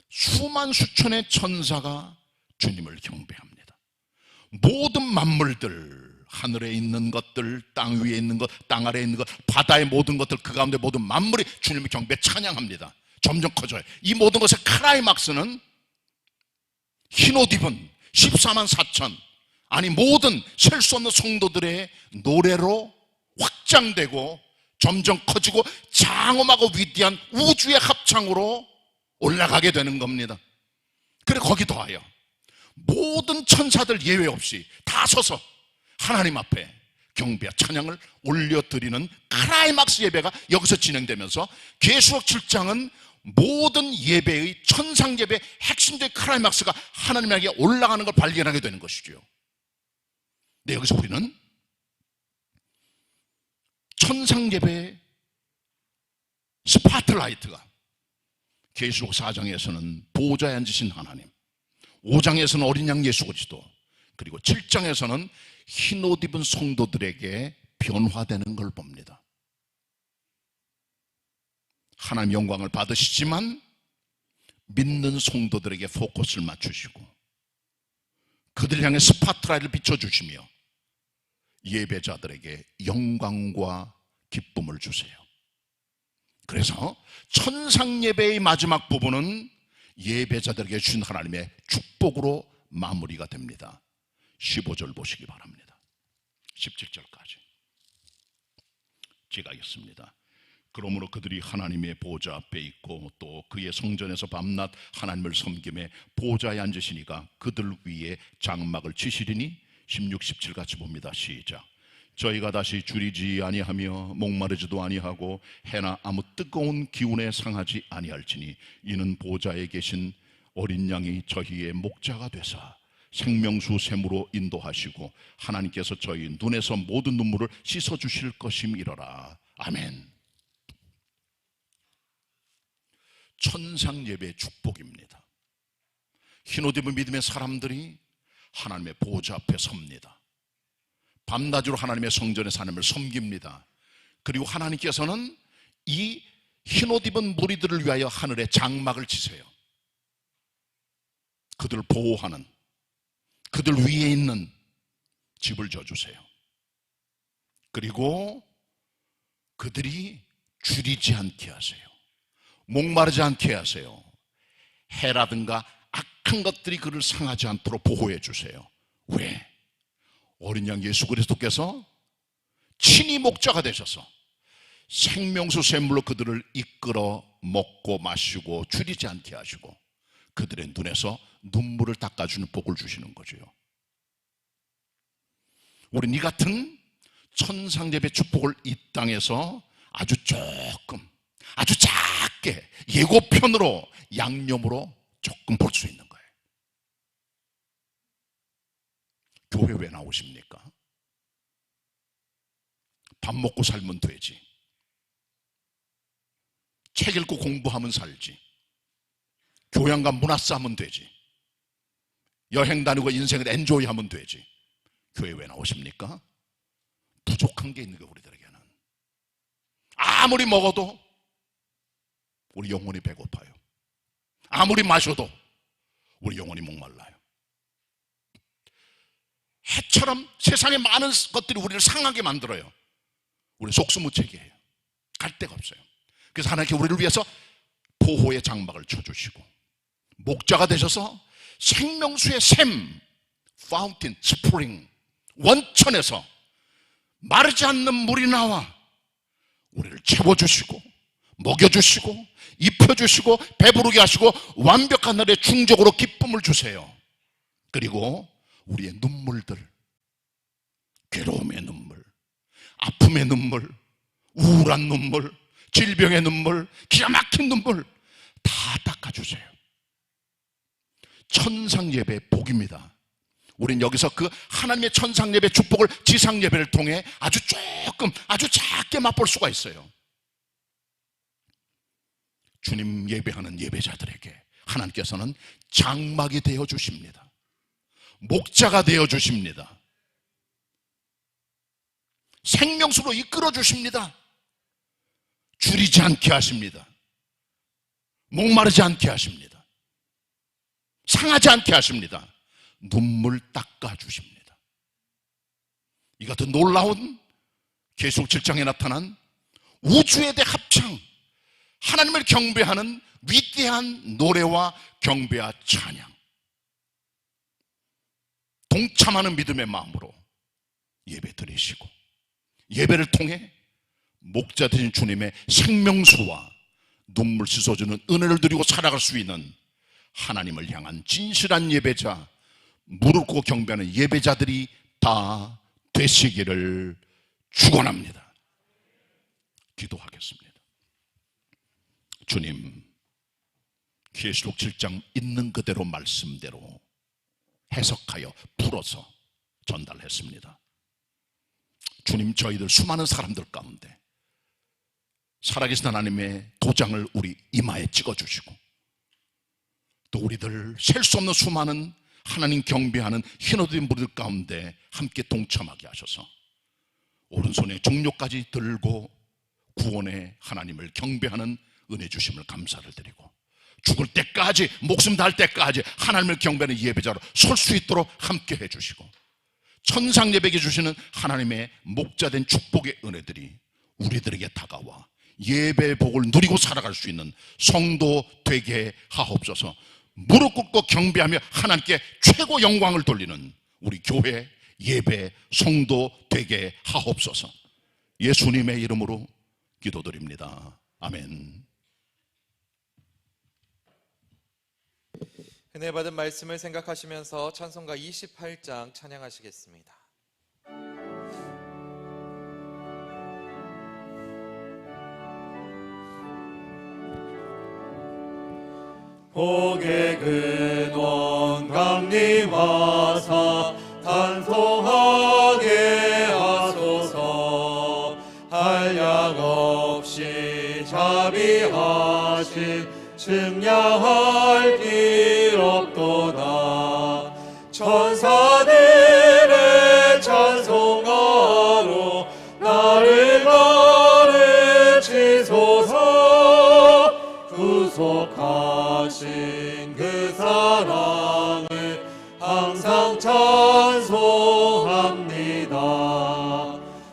Speaker 4: 수만 수천의 천사가 주님을 경배합니다. 모든 만물들, 하늘에 있는 것들, 땅 위에 있는 것, 땅 아래에 있는 것, 바다의 모든 것들, 그 가운데 모든 만물이 주님을 경배 찬양합니다. 점점 커져요. 이 모든 것의 클라이막스는 흰옷 입은 14만 4천, 아니 모든 셀 수 없는 성도들의 노래로 확장되고 점점 커지고 장엄하고 위대한 우주의 합창으로 올라가게 되는 겁니다. 그래 거기 더하여 모든 천사들 예외 없이 다 서서 하나님 앞에 경배와 찬양을 올려드리는 클라이막스 예배가 여기서 진행되면서 계시록 7장은 모든 예배의 천상 예배의 핵심적인 클라이막스가 하나님에게 올라가는 걸 발견하게 되는 것이죠. 네, 여기서 우리는 천상 예배의 스파트라이트가 계시록 4장에서는 보좌에 앉으신 하나님, 5장에서는 어린 양 예수 그리스도, 그리고 7장에서는 흰옷 입은 성도들에게 변화되는 걸 봅니다. 하나님 영광을 받으시지만 믿는 성도들에게 포커스를 맞추시고 그들 향해 스파트라이트를 비춰주시며 예배자들에게 영광과 기쁨을 주세요. 그래서 천상 예배의 마지막 부분은 예배자들에게 주신 하나님의 축복으로 마무리가 됩니다. 15절 보시기 바랍니다. 17절까지 제가 읽습니다. 그러므로 그들이 하나님의 보좌 앞에 있고 또 그의 성전에서 밤낮 하나님을 섬김에 보좌에 앉으시니까 그들 위에 장막을 치시리니 16, 17 같이 봅니다. 시작. 저희가 다시 줄이지 아니하며 목마르지도 아니하고 해나 아무 뜨거운 기운에 상하지 아니할지니 이는 보좌에 계신 어린 양이 저희의 목자가 되사 생명수 샘으로 인도하시고 하나님께서 저희 눈에서 모든 눈물을 씻어주실 것임이러라. 아멘. 천상 예배의 축복입니다. 흰옷 입은 믿음의 사람들이 하나님의 보좌 앞에 섭니다. 밤낮으로 하나님의 성전에서 하나님을 섬깁니다. 그리고 하나님께서는 이 흰옷 입은 무리들을 위하여 하늘에 장막을 치세요. 그들을 보호하는, 그들 위에 있는 집을 져주세요. 그리고 그들이 줄이지 않게 하세요. 목마르지 않게 하세요. 해라든가 악한 것들이 그를 상하지 않도록 보호해 주세요. 왜? 어린 양 예수 그리스도께서 친히 목자가 되셔서 생명수 샘물로 그들을 이끌어 먹고 마시고 줄이지 않게 하시고 그들의 눈에서 눈물을 닦아주는 복을 주시는 거죠. 우리 이 같은 천상예배 축복을 이 땅에서 아주 조금, 아주 작게 예고편으로 양념으로 조금 볼 수 있는 거예요. 교회 왜 나오십니까? 밥 먹고 살면 되지. 책 읽고 공부하면 살지. 교양과 문화 쌓으면 되지. 여행 다니고 인생을 엔조이하면 되지. 교회 왜 나오십니까? 부족한 게 있는 거예요, 우리들에게는. 아무리 먹어도 우리 영혼이 배고파요. 아무리 마셔도 우리 영혼이 목말라요. 해처럼 세상의 많은 것들이 우리를 상하게 만들어요. 우리 속수무책이에요. 갈 데가 없어요. 그래서 하나님께 우리를 위해서 보호의 장막을 쳐주시고 목자가 되셔서 생명수의 샘, 파운틴, 스프링, 원천에서 마르지 않는 물이 나와 우리를 채워주시고 먹여주시고 입혀주시고 배부르게 하시고 완벽한 날에 충족으로 기쁨을 주세요. 그리고 우리의 눈물들, 괴로움의 눈물, 아픔의 눈물, 우울한 눈물, 질병의 눈물, 기가 막힌 눈물 다 닦아주세요. 천상예배의 복입니다. 우린 여기서 그 하나님의 천상예배 축복을 지상예배를 통해 아주 조금, 아주 작게 맛볼 수가 있어요. 주님 예배하는 예배자들에게 하나님께서는 장막이 되어 주십니다. 목자가 되어 주십니다. 생명수로 이끌어 주십니다. 줄이지 않게 하십니다. 목마르지 않게 하십니다. 상하지 않게 하십니다. 눈물 닦아 주십니다. 이 같은 놀라운 계시록 7장에 나타난 우주에 대해 합창, 하나님을 경배하는 위대한 노래와 경배와 찬양, 동참하는 믿음의 마음으로 예배 드리시고 예배를 통해 목자 되신 주님의 생명수와 눈물 씻어주는 은혜를 드리고 살아갈 수 있는 하나님을 향한 진실한 예배자, 무릎 꿇고 경배하는 예배자들이 다 되시기를 축원합니다. 기도하겠습니다. 주님, 계시록 7장 있는 그대로 말씀대로 해석하여 풀어서 전달했습니다. 주님, 저희들 수많은 사람들 가운데 살아계신 하나님의 도장을 우리 이마에 찍어주시고 또 우리들 셀 수 없는 수많은 하나님 경배하는 흰옷인 무리들 가운데 함께 동참하게 하셔서 오른손에 종료까지 들고 구원의 하나님을 경배하는 은혜 주심을 감사를 드리고 죽을 때까지, 목숨 다할 때까지 하나님을 경배하는 예배자로 설 수 있도록 함께 해주시고 천상 예배에 주시는 하나님의 목자된 축복의 은혜들이 우리들에게 다가와 예배의 복을 누리고 살아갈 수 있는 성도 되게 하옵소서. 무릎 꿇고 경배하며 하나님께 최고 영광을 돌리는 우리 교회 예배 성도 되게 하옵소서. 예수님의 이름으로 기도드립니다. 아멘.
Speaker 1: 은혜 받은 말씀을 생각하시면서 찬송가 28장 찬양하시겠습니다.
Speaker 2: 복의 근원 감리와사 단송하게 하소서. 한량 없이 자비하신 측량할 길 없도다. 천사들의 찬송가로 나를 가르치소서. 구속하신 그 사랑을 항상 찬송합니다.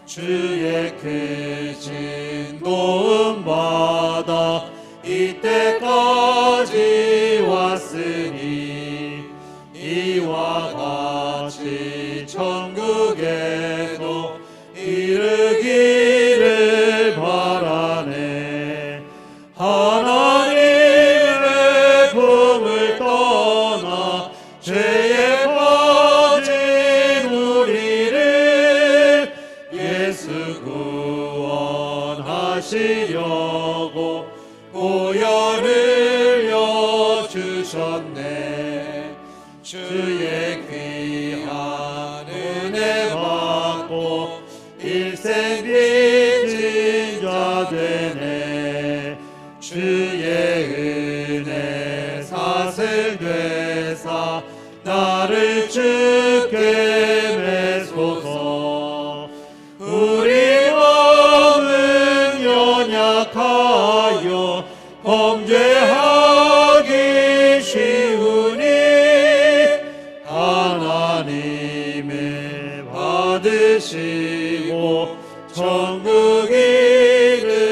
Speaker 2: 주의 크신 도움 받아 이때 구원하시려고 보혈을 여주셨네. 주의 귀한 은혜 받고 일생 빚진 자 되네. 주의 은혜 사슬 되사 나를 주께 메소서. 우리 몸은 연약하여 범죄하기 쉬우니 하나님의 받으시고 천국 이르치소서.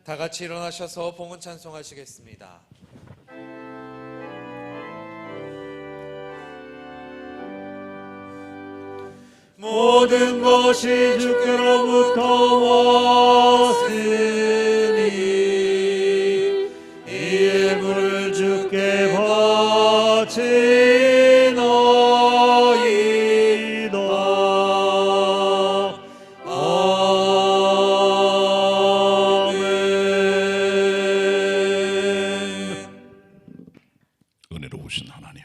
Speaker 1: 다 같이 일어나셔서 봉헌 찬송하시겠습니다.
Speaker 2: 모든 것이 주께로부터 왔으니 이 예물을 주께 바치나이다. 아멘.
Speaker 4: 은혜로우신 하나님,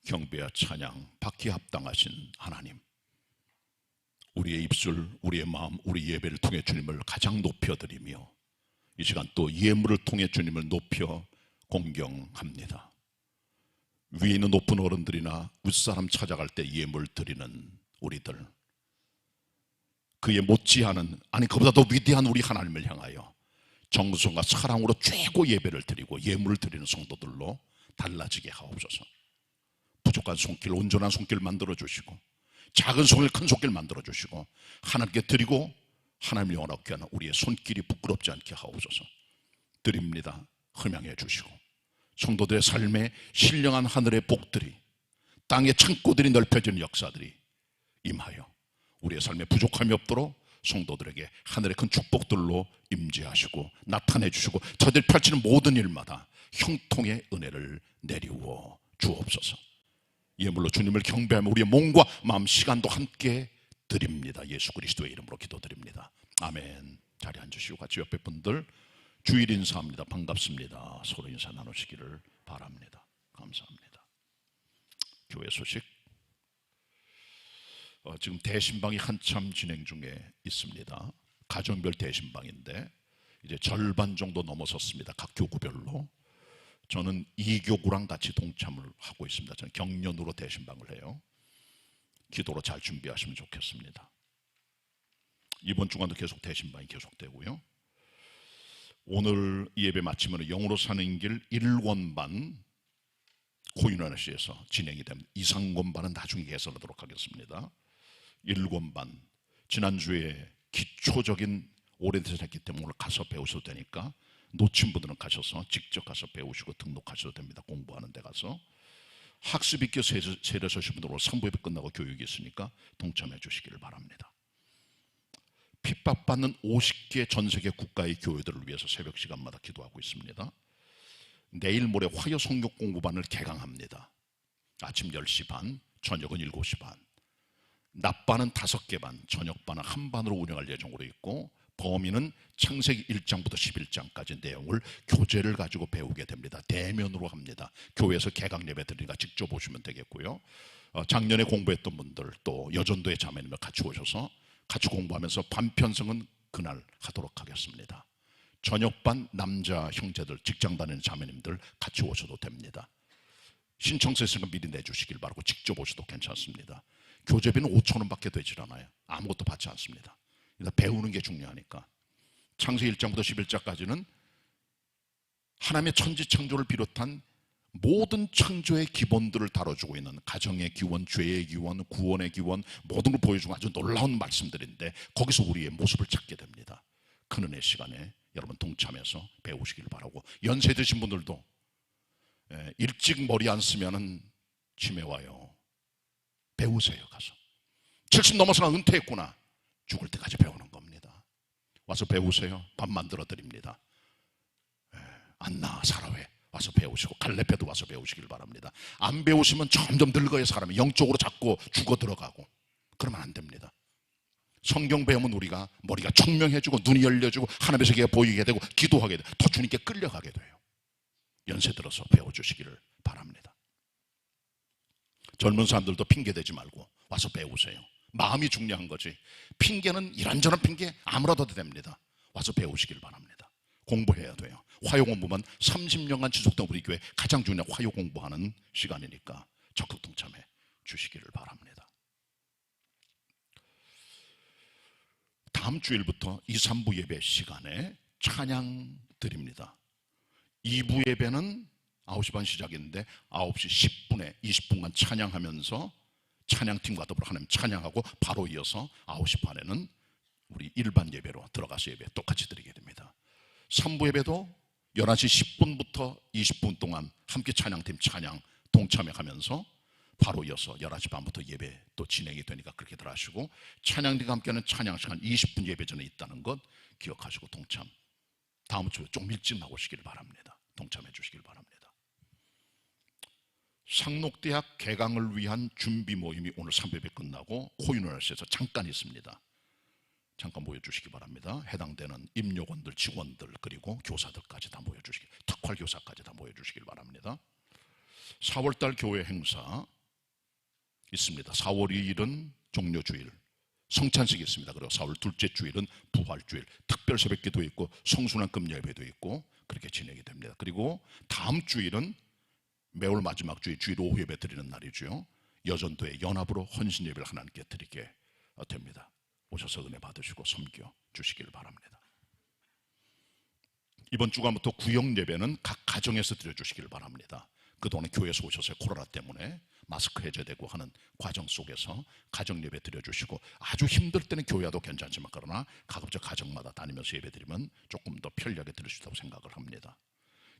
Speaker 4: 경배와 찬양 받기에 합당하신 하나님, 우리의 입술, 우리의 마음, 우리 예배를 통해 주님을 가장 높여드리며 이 시간 또 예물을 통해 주님을 높여 공경합니다. 위에 있는 높은 어른들이나 윗사람 찾아갈 때 예물 드리는 우리들, 그에 못지않은, 아니 그보다 더 위대한 우리 하나님을 향하여 정성과 사랑으로 최고 예배를 드리고 예물을 드리는 성도들로 달라지게 하옵소서. 부족한 손길, 온전한 손길 만들어 주시고 작은 손길, 큰 손길 만들어 주시고 하나님께 드리고 하나님을 영원하게 하는 우리의 손길이 부끄럽지 않게 하옵소서. 드립니다. 흠양해 주시고 성도들의 삶에 신령한 하늘의 복들이, 땅의 창고들이 넓혀지는 역사들이 임하여 우리의 삶에 부족함이 없도록 성도들에게 하늘의 큰 축복들로 임재하시고 나타내 주시고 저들이 펼치는 모든 일마다 형통의 은혜를 내리워 주옵소서. 예물로 주님을 경배하며 우리의 몸과 마음, 시간도 함께 드립니다. 예수 그리스도의 이름으로 기도드립니다. 아멘. 자리에 앉으시고 같이 옆에 분들 주일 인사합니다. 반갑습니다. 서로 인사 나누시기를 바랍니다. 감사합니다. 교회 소식, 지금 대신방이 한참 진행 중에 있습니다. 가정별 대신방인데 이제 절반 정도 넘어섰습니다. 각 교구별로. 저는 2교구랑 같이 동참을 하고 있습니다. 저는 경련으로 대신방을 해요. 기도로 잘 준비하시면 좋겠습니다. 이번 주간도 계속 대신방이 계속되고요. 오늘 예배 마치면 영으로 사는 길 1권반 고윤환시에서 진행이 됩니다. 2상권반은 나중에 개설하도록 하겠습니다. 1권반, 지난주에 기초적인 오래돼서 했기 때문에 오늘 가서 배우셔도 되니까 놓친 분들은 가셔서 직접 가서 배우시고 등록하셔도 됩니다. 공부하는 데 가서. 학습 있게 세례 서신 분들 오늘 3부예배 끝나고 교육이 있으니까 동참해 주시기를 바랍니다. 핍박받는 50개 전 세계 국가의 교회들을 위해서 새벽 시간마다 기도하고 있습니다. 내일 모레 화요 성경 공부반을 개강합니다. 아침 10시 반, 저녁은 7시 반. 낮반은 5개 반, 저녁반은 한 반으로 운영할 예정으로 있고 범위는 창세기 1장부터 11장까지 내용을 교재를 가지고 배우게 됩니다. 대면으로 합니다. 교회에서 개강 예배 드리니까 직접 오시면 되겠고요. 작년에 공부했던 분들 또 여전도의 자매님을 같이 오셔서 같이 공부하면서 반편성은 그날 하도록 하겠습니다. 저녁반 남자 형제들, 직장 다니는 자매님들 같이 오셔도 됩니다. 신청서 있으면 미리 내주시길 바라고 직접 오셔도 괜찮습니다. 교재비는 5,000원밖에 되질 않아요. 아무것도 받지 않습니다. 일단 배우는 게 중요하니까. 창세기 1장부터 11장까지는 하나님의 천지창조를 비롯한 모든 창조의 기본들을 다뤄주고 있는 가정의 기원, 죄의 기원, 구원의 기원, 모든 걸 보여주고 아주 놀라운 말씀들인데 거기서 우리의 모습을 찾게 됩니다. 큰 은혜 시간에 여러분 동참해서 배우시길 바라고, 연세 드신 분들도 일찍 머리 안 쓰면은 치매 와요. 배우세요. 가서 70 넘어서나 은퇴했구나, 죽을 때까지 배우는 겁니다. 와서 배우세요. 밥 만들어 드립니다. 안나 사라회 와서 배우시고 갈렙회도 와서 배우시길 바랍니다. 안 배우시면 점점 늙어요. 사람이 영적으로 자꾸 죽어 들어가고 그러면 안 됩니다. 성경 배우면 우리가 머리가 청명해지고 눈이 열려지고 하나님의 세계가 보이게 되고 기도하게 되고 더 주님께 끌려가게 돼요. 연세 들어서 배워주시기를 바랍니다. 젊은 사람들도 핑계대지 말고 와서 배우세요. 마음이 중요한 거지. 핑계는 이런저런 핑계 아무라도 됩니다. 와서 배우시길 바랍니다. 공부해야 돼요. 화요 공부만 30년간 지속된 우리 교회 가장 중요한 화요 공부하는 시간이니까 적극 동참해 주시기를 바랍니다. 다음 주일부터 2, 3부 예배 시간에 찬양 드립니다. 2부 예배는 9시 반 시작인데 9시 10분에 20분간 찬양하면서 찬양팀과 더불어 하나님 찬양하고 바로 이어서 9시 반에는 우리 일반 예배로 들어가서 예배 똑같이 드리게 됩니다. 3부 예배도 11시 10분부터 20분 동안 함께 찬양팀 찬양 동참해 가면서 바로 이어서 11시 반부터 예배 또 진행이 되니까 그렇게들 하시고 찬양팀과 함께하는 찬양 시간 20분 예배 전에 있다는 것 기억하시고 동참. 다음 주에 좀 일찍 나오시길 바랍니다. 동참해 주시길 바랍니다. 상록대학 개강을 위한 준비 모임이 오늘 3예배 끝나고 코유니버시티에서 잠깐 있습니다. 잠깐 모여주시기 바랍니다. 해당되는 임용원들, 직원들 그리고 교사들까지 다 모여주시기, 특활교사까지 다 모여주시길 바랍니다. 4월달 교회 행사 있습니다. 4월 2일은 종료주일 성찬식이 있습니다. 그리고 4월 둘째 주일은 부활주일 특별 새벽기도 있고 성순환금 예배도 있고 그렇게 진행이 됩니다. 그리고 다음 주일은 매월 마지막 주일 오후 예배 드리는 날이죠. 여전도의 연합으로 헌신 예배를 하나님께 드리게 됩니다. 오셔서 은혜 받으시고 섬겨 주시길 바랍니다. 이번 주간부터 구역 예배는 각 가정에서 드려주시길 바랍니다. 그동안에 교회에서 오셔서 코로나 때문에 마스크 해제되고 하는 과정 속에서 가정 예배 드려주시고 아주 힘들 때는 교회 와도 괜찮지만 그러나 가급적 가정마다 다니면서 예배 드리면 조금 더 편리하게 드릴 수 있다고 생각을 합니다.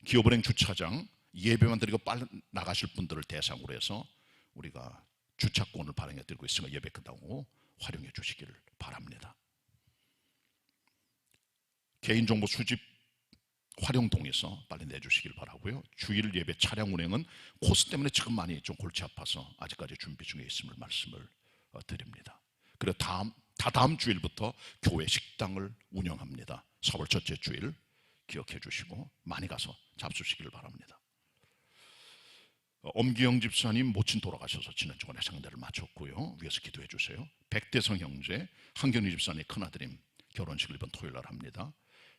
Speaker 4: 기업은행 주차장 예배만 드리고 빨리 나가실 분들을 대상으로 해서 우리가 주차권을 발행해 드리고 있으니까 예배 끝나고 활용해 주시기를 바랍니다. 개인정보 수집 활용 동의서 빨리 내주시길 바라고요. 주일 예배 차량 운행은 코스 때문에 지금 많이 좀 골치 아파서 아직까지 준비 중에 있음을 말씀을 드립니다. 그리고 다음 주일부터 교회 식당을 운영합니다. 4월 첫째 주일 기억해 주시고 많이 가서 잡수시기를 바랍니다. 엄기영 집사님 모친 돌아가셔서 지난 주간에 상대를 마쳤고요. 위에서 기도해 주세요. 백대성 형제 한경희 집사님 큰아드님 결혼식을 이번 토요일 날 합니다.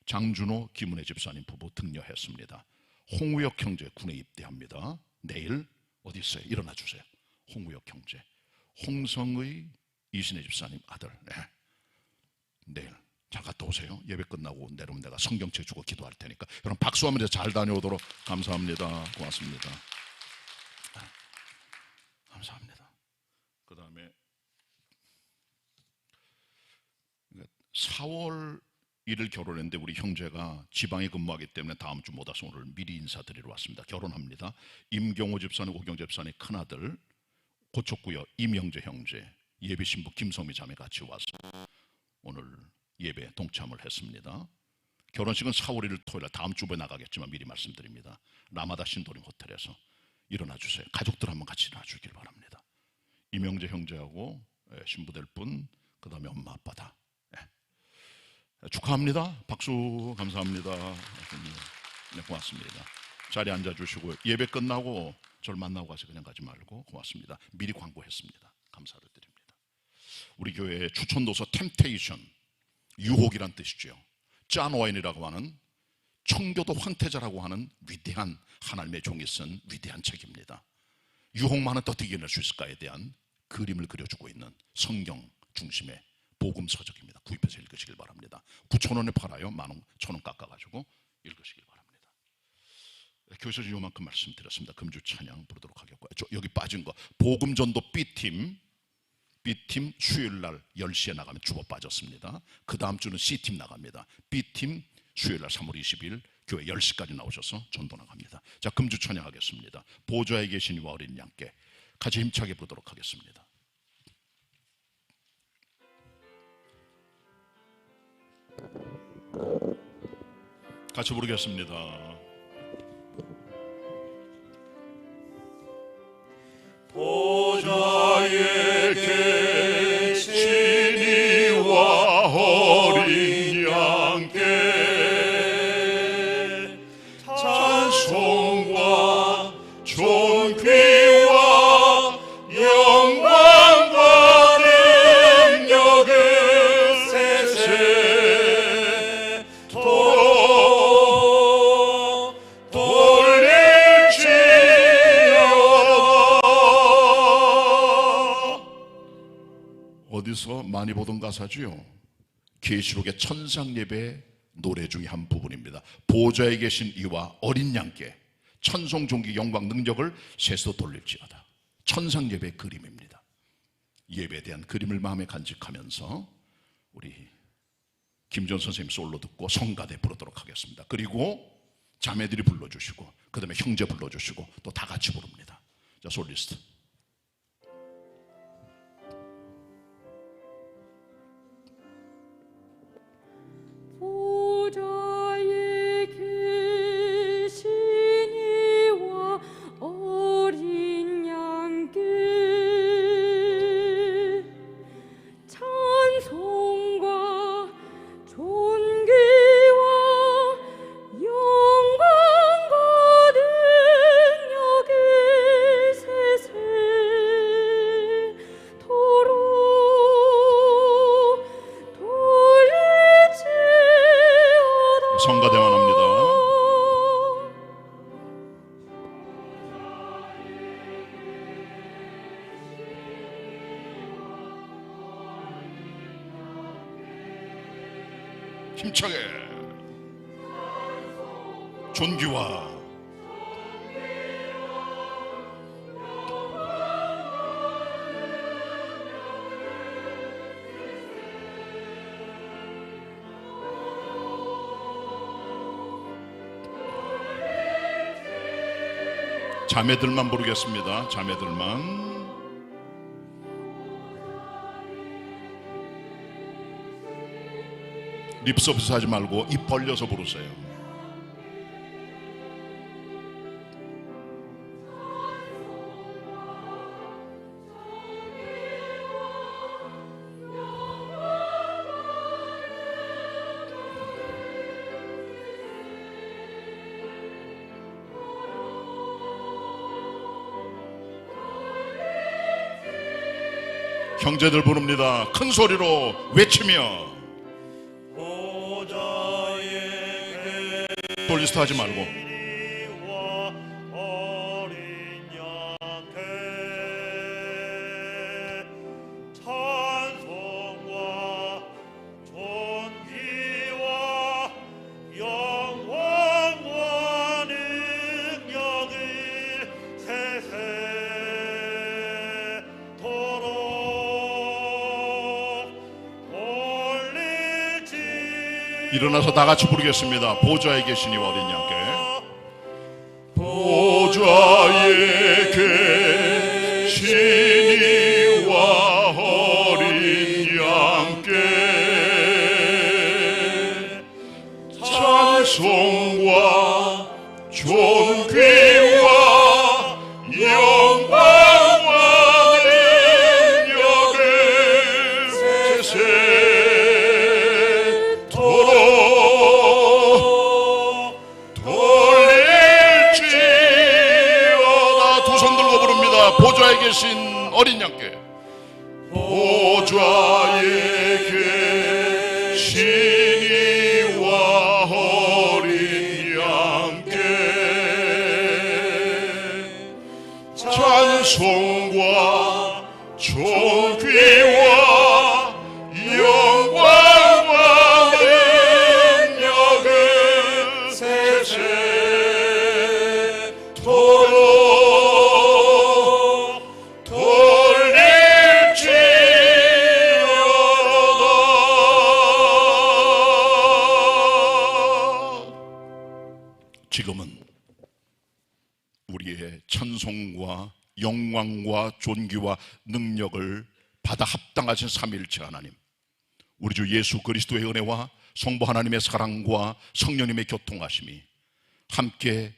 Speaker 4: 장준호 김은혜 집사님 부부 등려했습니다. 홍우혁 형제 군에 입대합니다. 내일 어디 있어요? 일어나 주세요. 홍우혁 형제 홍성의 이신혜 집사님 아들 내일 잘 갔다 오세요. 예배 끝나고 내려오면 내가 성경책 주고 기도할 테니까 여러분 박수하면서 잘 다녀오도록 감사합니다. 고맙습니다. 감사합니다. 그 다음에 4월 1일 결혼했는데 우리 형제가 지방에 근무하기 때문에 다음 주 못 와서 오늘 미리 인사드리러 왔습니다. 결혼합니다. 임경호 집사님, 오경 집사님 큰아들 고척구역 임형재 형제 예배 신부 김성미 자매 같이 와서 오늘 예배 동참을 했습니다. 결혼식은 4월 1일 토요일 다음 주에 나가겠지만 미리 말씀드립니다. 라마다 신도림 호텔에서 일어나 주세요. 가족들 한번 같이 일어나 주길 바랍니다. 임형재 형제하고 신부될 분, 그 다음에 엄마 아빠 다 축하합니다. 박수 감사합니다. 네, 고맙습니다. 자리에 앉아주시고 예배 끝나고 저를 만나고 가서 그냥 가지 말고 고맙습니다. 미리 광고했습니다. 감사를 드립니다. 우리 교회의 추천도서 템테이션 유혹이란 뜻이죠. 짠 와인이라고 하는 청교도 황태자라고 하는 위대한 하나님의 종이 쓴 위대한 책입니다. 유혹만은 어떻게 이겨낼 수 있을까에 대한 그림을 그려주고 있는 성경 중심의 복음 서적입니다. 구입해서 읽으시길 바랍니다. 9,000원에 팔아요. 10,000원, 1,000원 깎아가지고 읽으시길 바랍니다. 교회에서 요만큼 말씀드렸습니다. 금주 찬양 부르도록 하겠고요. 여기 빠진 거 복음전도 B팀 수요일날 10시에 나가면 주보 빠졌습니다. 그 다음 주는 C팀 나갑니다. B팀 수요일날 3월 20일 교회 10시까지 나오셔서 전도 나갑니다. 자, 금주 찬양하겠습니다. 보좌에 계신 이와 어린 양께 같이 힘차게 부르도록 하겠습니다. 같이 부르겠습니다. 보좌에 계신 이와 어린 양께 찬송과 존귀와 영광과 능력을 세세토록 돌릴지어다. 어디서 많이 보던 가사지요? 계시록의 천상 예배 노래 중에 한 부분입니다. 보좌에 계신 이와 어린 양께 천송 존귀 영광 능력을 세서 돌릴지어다. 천상 예배 그림입니다. 예배에 대한 그림을 마음에 간직하면서 우리 김전 선생님 솔로 듣고 성가대 부르도록 하겠습니다. 그리고 자매들이 불러주시고 그 다음에 형제 불러주시고 또 다 같이 부릅니다. 자, 솔리스트.
Speaker 5: 보좌에 계신 이와 어린 양께 찬송과 존귀와 영광과 능력을 세세토록 돌릴지어다.
Speaker 4: 성가대만 합니다. 힘차게 존귀와 자매들만 부르겠습니다. 자매들만. 립서비스 하지 말고 입 벌려서 부르세요. 형제들 부릅니다. 큰 소리로 외치며. 솔리스트 하지 말고.
Speaker 2: 이와 어린 양께 찬송과 존귀와 영광과 능력을 세세토록 돌릴지.
Speaker 4: 일어나서 다 같이 부르겠습니다. 보좌에 계신 이와 어린 양께. 보좌에 계신 이와 어린 양께 찬송과 존귀와 영광과 능력을 세세토록 돌릴지어다. 두 손 들고 부릅니다. 보좌에 계신 어린 양께. 보좌에 계신 이와 어린 양께 찬송과 존귀와 영광과 능력을 세세토록 돌릴지어다. 지금은 우리의 찬송과 영광과 존귀와 능력을 받아 합당하신 삼위일체 하나님, 우리 주 예수 그리스도의 은혜와 성부 하나님의 사랑과 성령님의 교통하심이 함께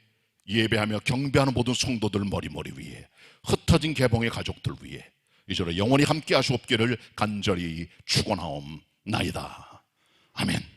Speaker 4: 예배하며 경배하는 모든 성도들 머리 위에, 흩어진 개봉의 가족들 위에 이제로 영원히 함께 하시옵기를 간절히 축원하옵나이다. 아멘.